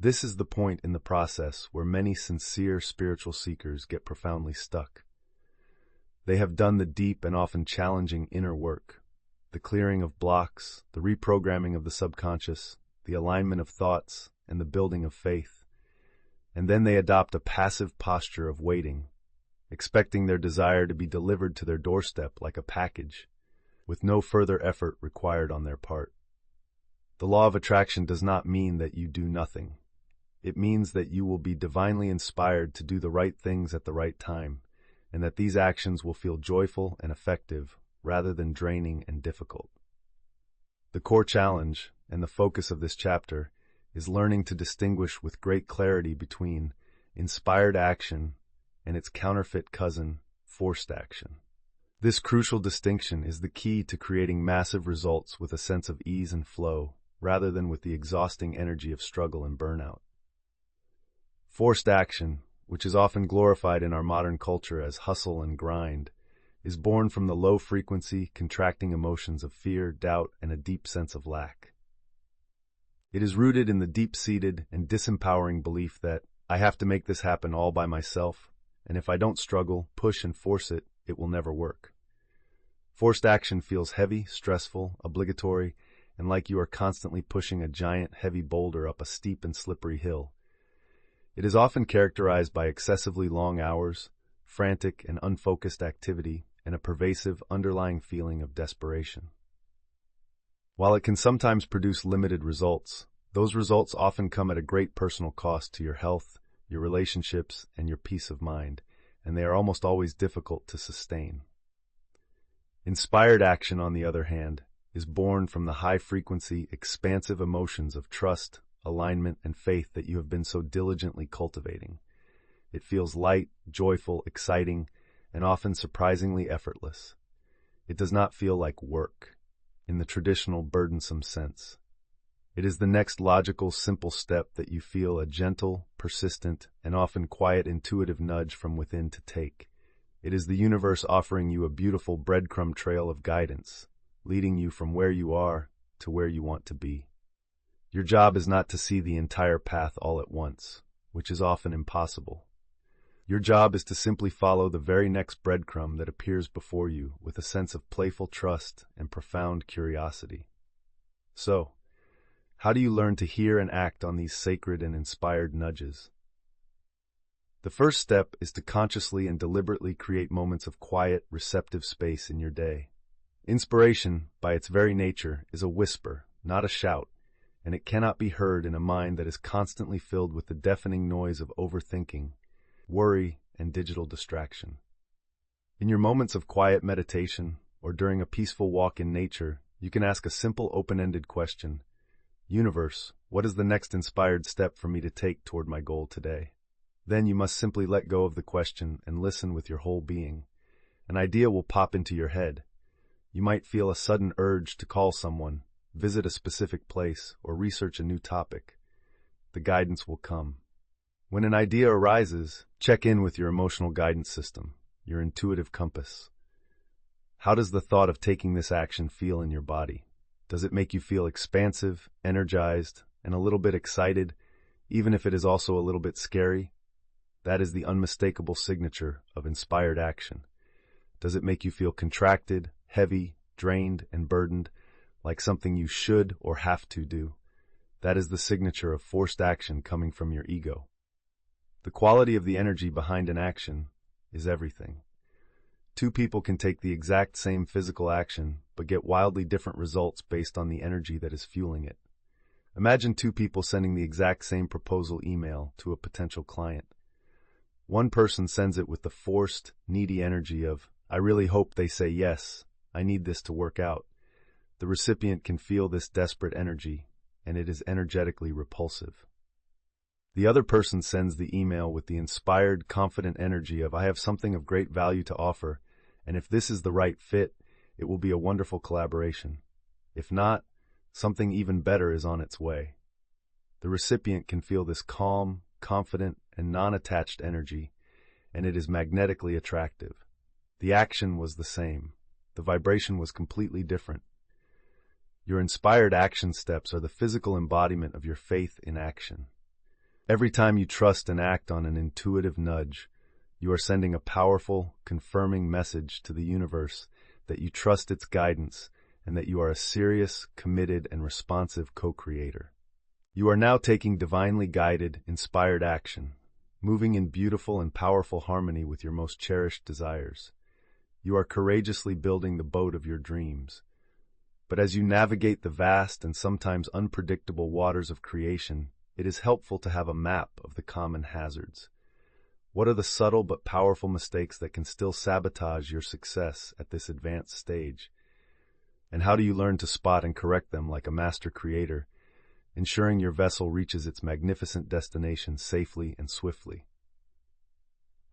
Speaker 1: This is the point in the process where many sincere spiritual seekers get profoundly stuck. They have done the deep and often challenging inner work, the clearing of blocks, the reprogramming of the subconscious, the alignment of thoughts, and the building of faith. And then they adopt a passive posture of waiting, expecting their desire to be delivered to their doorstep like a package, with no further effort required on their part. The law of attraction does not mean that you do nothing. It means that you will be divinely inspired to do the right things at the right time, and that these actions will feel joyful and effective rather than draining and difficult. The core challenge and the focus of this chapter is learning to distinguish with great clarity between inspired action and its counterfeit cousin, forced action. This crucial distinction is the key to creating massive results with a sense of ease and flow, rather than with the exhausting energy of struggle and burnout. Forced action, which is often glorified in our modern culture as hustle and grind, is born from the low-frequency, contracting emotions of fear, doubt, and a deep sense of lack. It is rooted in the deep-seated and disempowering belief that I have to make this happen all by myself, and if I don't struggle, push, and force it, it will never work. Forced action feels heavy, stressful, obligatory, and like you are constantly pushing a giant, heavy boulder up a steep and slippery hill. It is often characterized by excessively long hours, frantic and unfocused activity, and a pervasive underlying feeling of desperation. While it can sometimes produce limited results, those results often come at a great personal cost to your health, your relationships, and your peace of mind, and they are almost always difficult to sustain. Inspired action, on the other hand, is born from the high-frequency, expansive emotions of trust, alignment, and faith that you have been so diligently cultivating. It feels light, joyful, exciting, and often surprisingly effortless. It does not feel like work, in the traditional burdensome sense. It is the next logical, simple step that you feel a gentle, persistent, and often quiet intuitive nudge from within to take. It is the universe offering you a beautiful breadcrumb trail of guidance, leading you from where you are to where you want to be. Your job is not to see the entire path all at once, which is often impossible. Your job is to simply follow the very next breadcrumb that appears before you with a sense of playful trust and profound curiosity. So, how do you learn to hear and act on these sacred and inspired nudges? The first step is to consciously and deliberately create moments of quiet, receptive space in your day. Inspiration, by its very nature, is a whisper, not a shout, and it cannot be heard in a mind that is constantly filled with the deafening noise of overthinking, worry, and digital distraction. In your moments of quiet meditation, or during a peaceful walk in nature, you can ask a simple open-ended question. Universe, what is the next inspired step for me to take toward my goal today? Then you must simply let go of the question and listen with your whole being. An idea will pop into your head. You might feel a sudden urge to call someone, visit a specific place, or research a new topic. The guidance will come. When an idea arises, check in with your emotional guidance system, your intuitive compass. How does the thought of taking this action feel in your body? Does it make you feel expansive, energized, and a little bit excited, even if it is also a little bit scary? That is the unmistakable signature of inspired action. Does it make you feel contracted, heavy, drained, and burdened, like something you should or have to do? That is the signature of forced action coming from your ego. The quality of the energy behind an action is everything. Two people can take the exact same physical action, but get wildly different results based on the energy that is fueling it. Imagine two people sending the exact same proposal email to a potential client. One person sends it with the forced, needy energy of, I really hope they say yes, I need this to work out. The recipient can feel this desperate energy, and it is energetically repulsive. The other person sends the email with the inspired, confident energy of, I have something of great value to offer, and if this is the right fit, it will be a wonderful collaboration. If not, something even better is on its way. The recipient can feel this calm, confident, and non-attached energy, and it is magnetically attractive. The action was the same. The vibration was completely different. Your inspired action steps are the physical embodiment of your faith in action. Every time you trust and act on an intuitive nudge, you are sending a powerful, confirming message to the universe that you trust its guidance and that you are a serious, committed, and responsive co-creator. You are now taking divinely guided, inspired action, moving in beautiful and powerful harmony with your most cherished desires. You are courageously building the boat of your dreams. But as you navigate the vast and sometimes unpredictable waters of creation, it is helpful to have a map of the common hazards. What are the subtle but powerful mistakes that can still sabotage your success at this advanced stage? And how do you learn to spot and correct them like a master creator, ensuring your vessel reaches its magnificent destination safely and swiftly?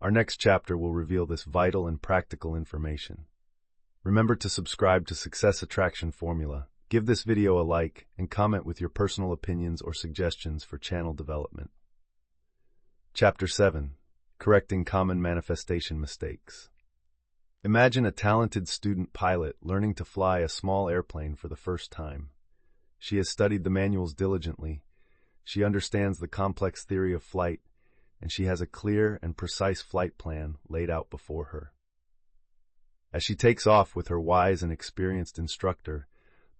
Speaker 1: Our next chapter will reveal this vital and practical information. Remember to subscribe to Success Attraction Formula, give this video a like, and comment with your personal opinions or suggestions for channel development. Chapter 7. Correcting Common Manifestation Mistakes. Imagine a talented student pilot learning to fly a small airplane for the first time. She has studied the manuals diligently, she understands the complex theory of flight, and she has a clear and precise flight plan laid out before her. As she takes off with her wise and experienced instructor,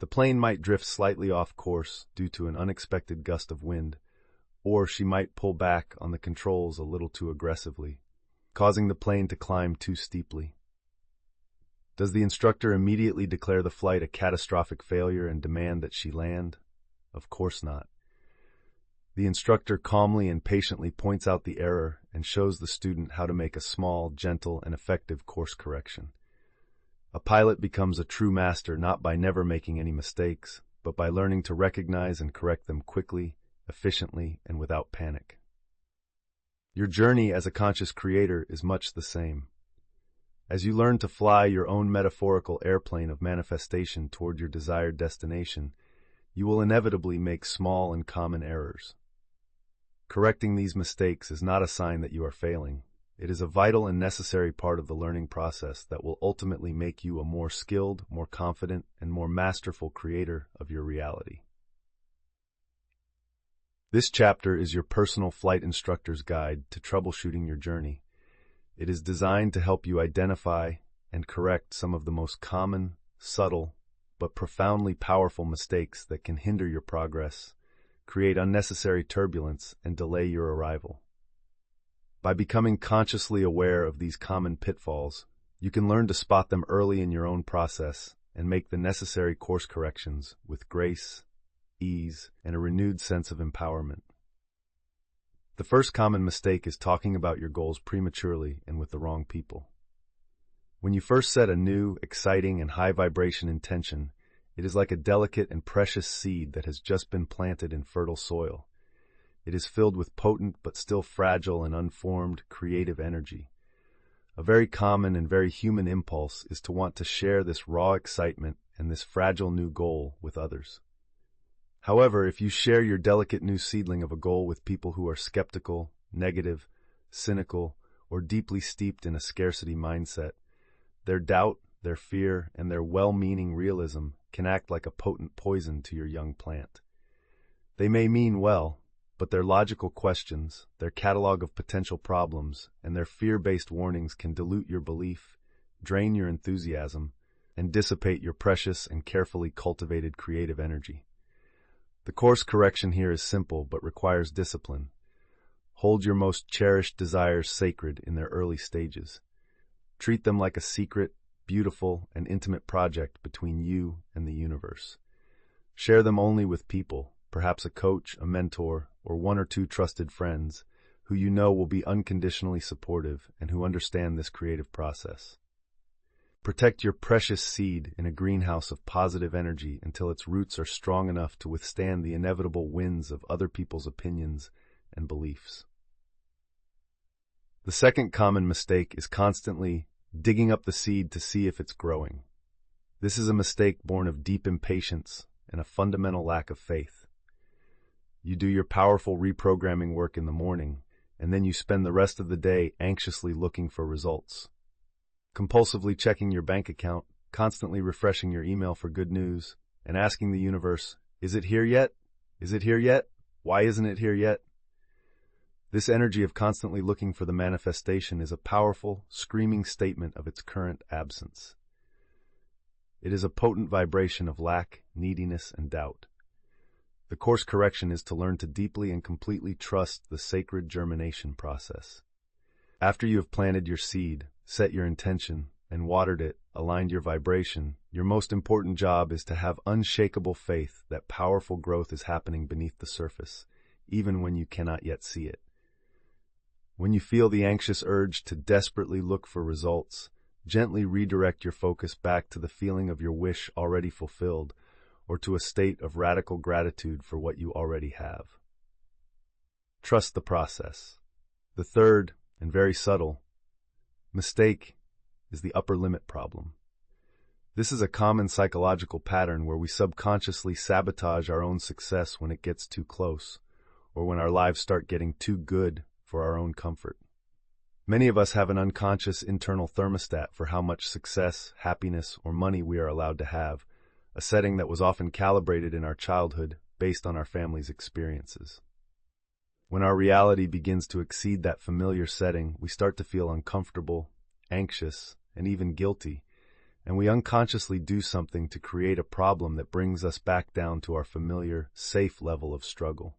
Speaker 1: the plane might drift slightly off course due to an unexpected gust of wind, or she might pull back on the controls a little too aggressively, causing the plane to climb too steeply. Does the instructor immediately declare the flight a catastrophic failure and demand that she land? Of course not. The instructor calmly and patiently points out the error and shows the student how to make a small, gentle, and effective course correction. A pilot becomes a true master not by never making any mistakes, but by learning to recognize and correct them quickly, efficiently, and without panic. Your journey as a conscious creator is much the same. As you learn to fly your own metaphorical airplane of manifestation toward your desired destination, you will inevitably make small and common errors. Correcting these mistakes is not a sign that you are failing. It is a vital and necessary part of the learning process that will ultimately make you a more skilled, more confident, and more masterful creator of your reality. This chapter is your personal flight instructor's guide to troubleshooting your journey. It is designed to help you identify and correct some of the most common, subtle, but profoundly powerful mistakes that can hinder your progress, create unnecessary turbulence, and delay your arrival. By becoming consciously aware of these common pitfalls, you can learn to spot them early in your own process and make the necessary course corrections with grace, ease, and a renewed sense of empowerment. The first common mistake is talking about your goals prematurely and with the wrong people. When you first set a new, exciting, and high-vibration intention, it is like a delicate and precious seed that has just been planted in fertile soil. It is filled with potent but still fragile and unformed creative energy. A very common and very human impulse is to want to share this raw excitement and this fragile new goal with others. However, if you share your delicate new seedling of a goal with people who are skeptical, negative, cynical, or deeply steeped in a scarcity mindset, their doubt, their fear, and their well-meaning realism can act like a potent poison to your young plant. They may mean well, but their logical questions, their catalog of potential problems, and their fear-based warnings can dilute your belief, drain your enthusiasm, and dissipate your precious and carefully cultivated creative energy. The course correction here is simple but requires discipline. Hold your most cherished desires sacred in their early stages. Treat them like a secret, beautiful, and intimate project between you and the universe. Share them only with people, perhaps a coach, a mentor, or one or two trusted friends, who you know will be unconditionally supportive and who understand this creative process. Protect your precious seed in a greenhouse of positive energy until its roots are strong enough to withstand the inevitable winds of other people's opinions and beliefs. The second common mistake is constantly digging up the seed to see if it's growing. This is a mistake born of deep impatience and a fundamental lack of faith. You do your powerful reprogramming work in the morning, and then you spend the rest of the day anxiously looking for results. Compulsively checking your bank account, constantly refreshing your email for good news, and asking the universe, "Is it here yet? Is it here yet? Why isn't it here yet?" This energy of constantly looking for the manifestation is a powerful, screaming statement of its current absence. It is a potent vibration of lack, neediness, and doubt. The course correction is to learn to deeply and completely trust the sacred germination process. After you have planted your seed, set your intention, and watered it, aligned your vibration, your most important job is to have unshakable faith that powerful growth is happening beneath the surface, even when you cannot yet see it. When you feel the anxious urge to desperately look for results, gently redirect your focus back to the feeling of your wish already fulfilled, or to a state of radical gratitude for what you already have. Trust the process. The third, and very subtle, mistake is the upper limit problem. This is a common psychological pattern where we subconsciously sabotage our own success when it gets too close, or when our lives start getting too good for our own comfort. Many of us have an unconscious internal thermostat for how much success, happiness, or money we are allowed to have, a setting that was often calibrated in our childhood based on our family's experiences. When our reality begins to exceed that familiar setting, we start to feel uncomfortable, anxious, and even guilty, and we unconsciously do something to create a problem that brings us back down to our familiar, safe level of struggle.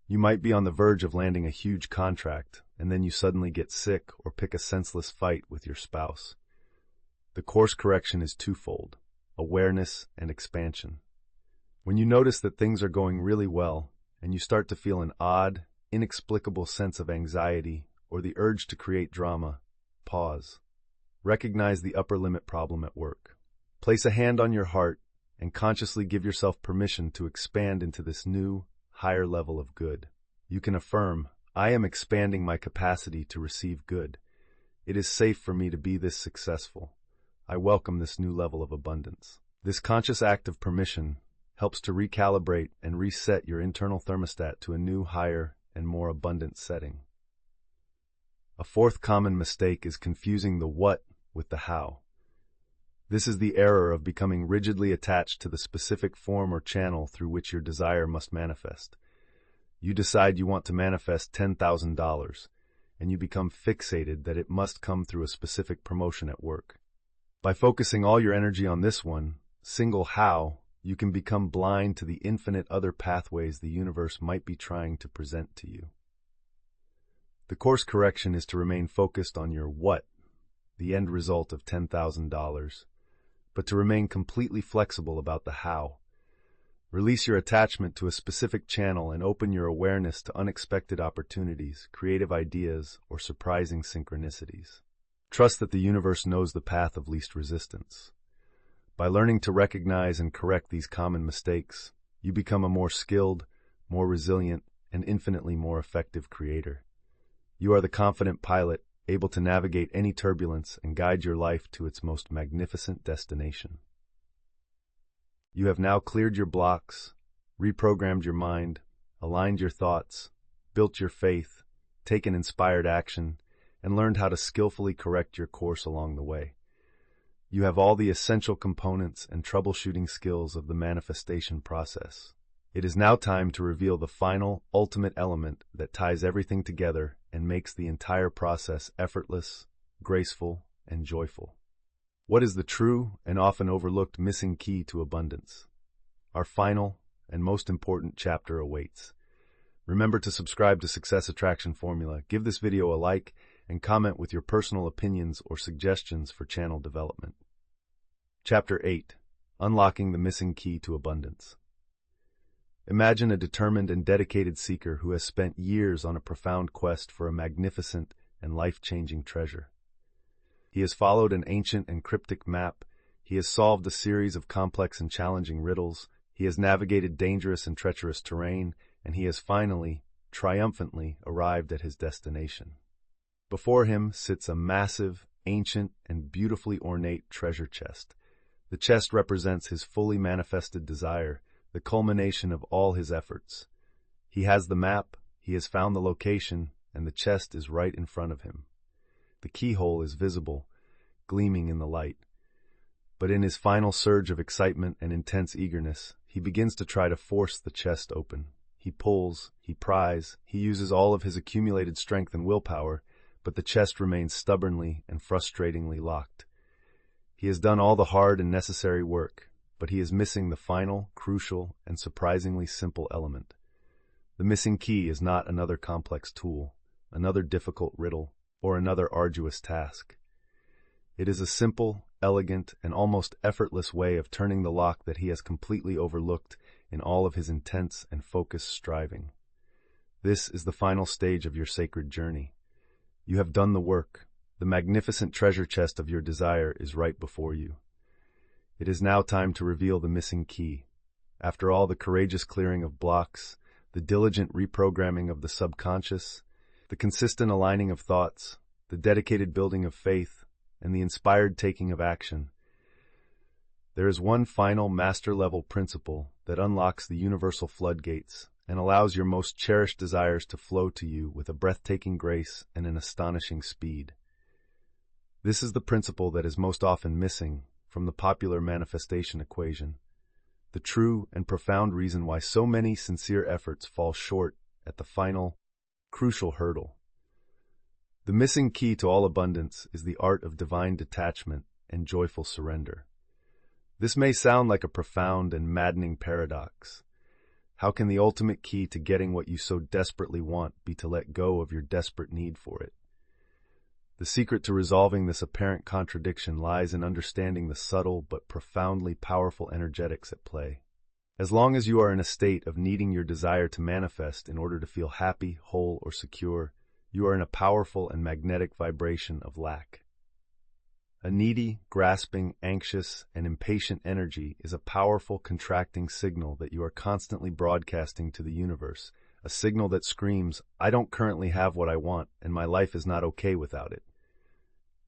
Speaker 1: You might be on the verge of landing a huge contract, and then you suddenly get sick or pick a senseless fight with your spouse. The course correction is twofold: awareness and expansion. When you notice that things are going really well, and you start to feel an odd, inexplicable sense of anxiety or the urge to create drama, pause. Recognize the upper limit problem at work. Place a hand on your heart and consciously give yourself permission to expand into this new, higher level of good. You can affirm, I am expanding my capacity to receive good. It is safe for me to be this successful. I welcome this new level of abundance. This conscious act of permission helps to recalibrate and reset your internal thermostat to a new, higher, and more abundant setting. A fourth common mistake is confusing the what with the how. This is the error of becoming rigidly attached to the specific form or channel through which your desire must manifest. You decide you want to manifest $10,000, and you become fixated that it must come through a specific promotion at work. By focusing all your energy on this one, single how, you can become blind to the infinite other pathways the universe might be trying to present to you. The course correction is to remain focused on your what, the end result of $10,000, but to remain completely flexible about the how. Release your attachment to a specific channel and open your awareness to unexpected opportunities, creative ideas, or surprising synchronicities. Trust that the universe knows the path of least resistance. By learning to recognize and correct these common mistakes, you become a more skilled, more resilient, and infinitely more effective creator. You are the confident pilot, able to navigate any turbulence and guide your life to its most magnificent destination. You have now cleared your blocks, reprogrammed your mind, aligned your thoughts, built your faith, taken inspired action, and learned how to skillfully correct your course along the way. You have all the essential components and troubleshooting skills of the manifestation process. It is now time to reveal the final, ultimate element that ties everything together and makes the entire process effortless, graceful, and joyful. What is the true and often overlooked missing key to abundance? Our final and most important chapter awaits. Remember to subscribe to Success Attraction Formula, give this video a like, and comment with your personal opinions or suggestions for channel development. Chapter 8. Unlocking the Missing Key to Abundance. Imagine a determined and dedicated seeker who has spent years on a profound quest for a magnificent and life-changing treasure. He has followed an ancient and cryptic map, he has solved a series of complex and challenging riddles, he has navigated dangerous and treacherous terrain, and he has finally, triumphantly, arrived at his destination. Before him sits a massive, ancient, and beautifully ornate treasure chest. The chest represents his fully manifested desire, the culmination of all his efforts. He has the map, he has found the location, and the chest is right in front of him. The keyhole is visible, gleaming in the light. But in his final surge of excitement and intense eagerness, he begins to try to force the chest open. He pulls, he pries, he uses all of his accumulated strength and willpower, but the chest remains stubbornly and frustratingly locked. He has done all the hard and necessary work, but he is missing the final, crucial, and surprisingly simple element. The missing key is not another complex tool, another difficult riddle, or another arduous task. It is a simple, elegant, and almost effortless way of turning the lock that he has completely overlooked in all of his intense and focused striving. This is the final stage of your sacred journey. You have done the work. The magnificent treasure chest of your desire is right before you. It is now time to reveal the missing key. After all the courageous clearing of blocks, the diligent reprogramming of the subconscious, the consistent aligning of thoughts, the dedicated building of faith, and the inspired taking of action, there is one final master-level principle that unlocks the universal floodgates and allows your most cherished desires to flow to you with a breathtaking grace and an astonishing speed. This is the principle that is most often missing from the popular manifestation equation, the true and profound reason why so many sincere efforts fall short at the final, crucial hurdle. The missing key to all abundance is the art of divine detachment and joyful surrender. This may sound like a profound and maddening paradox. How can the ultimate key to getting what you so desperately want be to let go of your desperate need for it? The secret to resolving this apparent contradiction lies in understanding the subtle but profoundly powerful energetics at play. As long as you are in a state of needing your desire to manifest in order to feel happy, whole, or secure, you are in a powerful and magnetic vibration of lack. A needy, grasping, anxious, and impatient energy is a powerful, contracting signal that you are constantly broadcasting to the universe, a signal that screams, "I don't currently have what I want, and my life is not okay without it."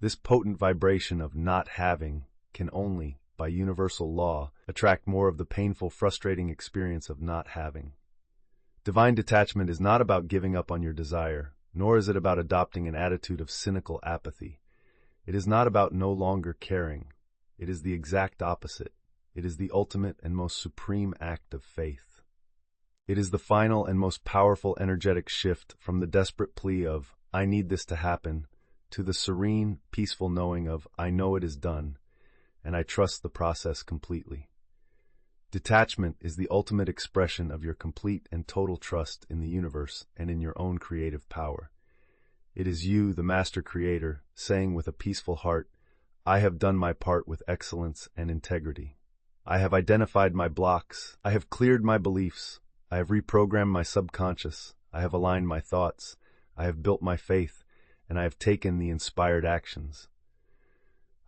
Speaker 1: This potent vibration of not having can only, by universal law, attract more of the painful, frustrating experience of not having. Divine detachment is not about giving up on your desire, nor is it about adopting an attitude of cynical apathy. It is not about no longer caring. It is the exact opposite. It is the ultimate and most supreme act of faith. It is the final and most powerful energetic shift from the desperate plea of, "I need this to happen," to the serene, peaceful knowing of, "I know it is done, and I trust the process completely." Detachment is the ultimate expression of your complete and total trust in the universe and in your own creative power. It is you, the master creator, saying with a peaceful heart, "I have done my part with excellence and integrity. I have identified my blocks. I have cleared my beliefs. I have reprogrammed my subconscious. I have aligned my thoughts. I have built my faith, and I have taken the inspired actions.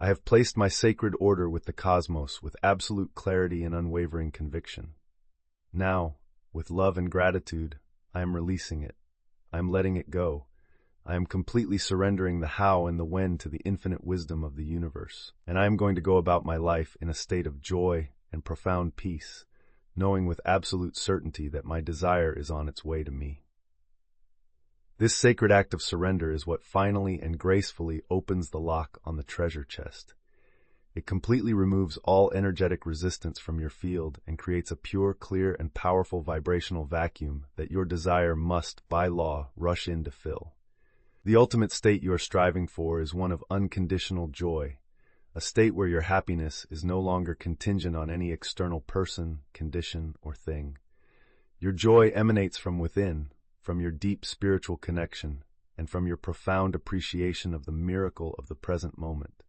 Speaker 1: I have placed my sacred order with the cosmos with absolute clarity and unwavering conviction. Now, with love and gratitude, I am releasing it. I am letting it go. I am completely surrendering the how and the when to the infinite wisdom of the universe, and I am going to go about my life in a state of joy and profound peace, knowing with absolute certainty that my desire is on its way to me." This sacred act of surrender is what finally and gracefully opens the lock on the treasure chest. It completely removes all energetic resistance from your field and creates a pure, clear, and powerful vibrational vacuum that your desire must, by law, rush in to fill. The ultimate state you are striving for is one of unconditional joy, a state where your happiness is no longer contingent on any external person, condition, or thing. Your joy emanates from within, from your deep spiritual connection, and from your profound appreciation of the miracle of the present moment.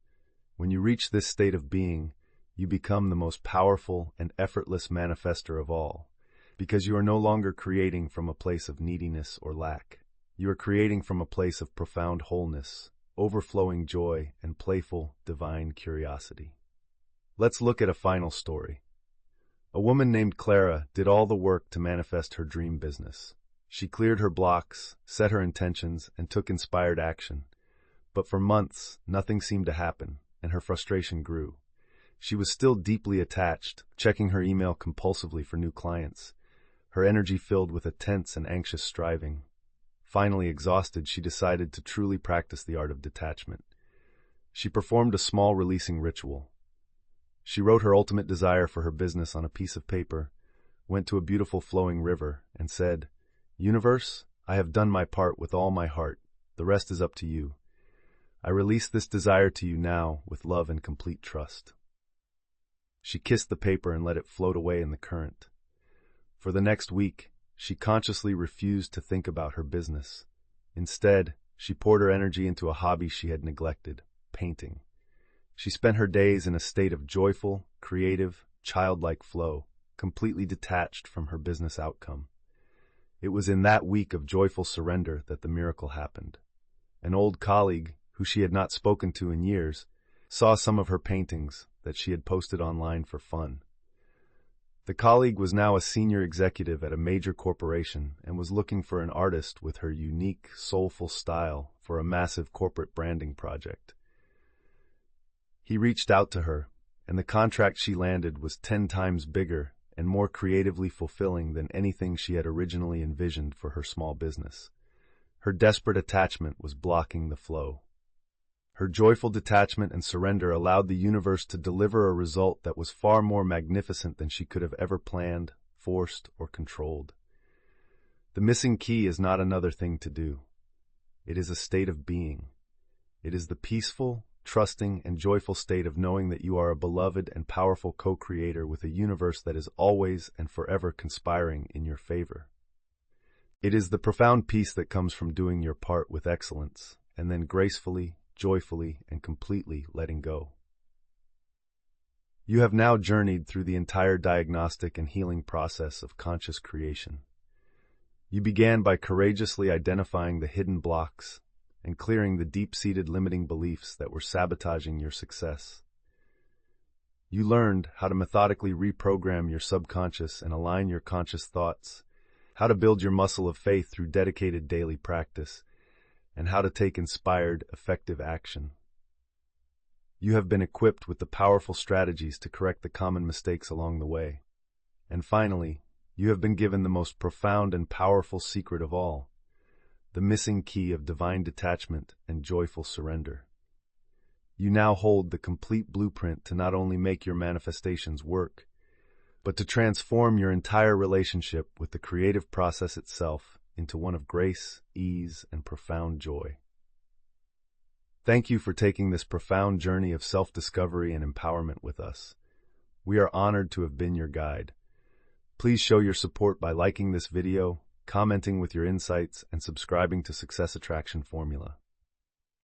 Speaker 1: When you reach this state of being, you become the most powerful and effortless manifester of all, because you are no longer creating from a place of neediness or lack. You are creating from a place of profound wholeness, overflowing joy, and playful, divine curiosity. Let's look at a final story. A woman named Clara did all the work to manifest her dream business. She cleared her blocks, set her intentions, and took inspired action. But for months, nothing seemed to happen, and her frustration grew. She was still deeply attached, checking her email compulsively for new clients, her energy filled with a tense and anxious striving. Finally exhausted, she decided to truly practice the art of detachment. She performed a small releasing ritual. She wrote her ultimate desire for her business on a piece of paper, went to a beautiful flowing river, and said, "Universe, I have done my part with all my heart. The rest is up to you. I release this desire to you now with love and complete trust." She kissed the paper and let it float away in the current. For the next week, she consciously refused to think about her business. Instead, she poured her energy into a hobby she had neglected, painting. She spent her days in a state of joyful, creative, childlike flow, completely detached from her business outcome. It was in that week of joyful surrender that the miracle happened. An old colleague, who she had not spoken to in years, saw some of her paintings that she had posted online for fun. The colleague was now a senior executive at a major corporation and was looking for an artist with her unique, soulful style for a massive corporate branding project. He reached out to her, and the contract she landed was 10 times bigger and more creatively fulfilling than anything she had originally envisioned for her small business. Her desperate attachment was blocking the flow. Her joyful detachment and surrender allowed the universe to deliver a result that was far more magnificent than she could have ever planned, forced, or controlled. The missing key is not another thing to do. It is a state of being. It is the peaceful, trusting, and joyful state of knowing that you are a beloved and powerful co-creator with a universe that is always and forever conspiring in your favor. It is the profound peace that comes from doing your part with excellence, and then gracefully, joyfully, and completely letting go. You have now journeyed through the entire diagnostic and healing process of conscious creation. You began by courageously identifying the hidden blocks and clearing the deep-seated limiting beliefs that were sabotaging your success. You learned how to methodically reprogram your subconscious and align your conscious thoughts, how to build your muscle of faith through dedicated daily practice, and how to take inspired, effective action. You have been equipped with the powerful strategies to correct the common mistakes along the way. And finally, you have been given the most profound and powerful secret of all, the missing key of divine detachment and joyful surrender. You now hold the complete blueprint to not only make your manifestations work, but to transform your entire relationship with the creative process itself into one of grace, ease, and profound joy. Thank you for taking this profound journey of self-discovery and empowerment with us. We are honored to have been your guide. Please show your support by liking this video, commenting with your insights, and subscribing to Success Attraction Formula.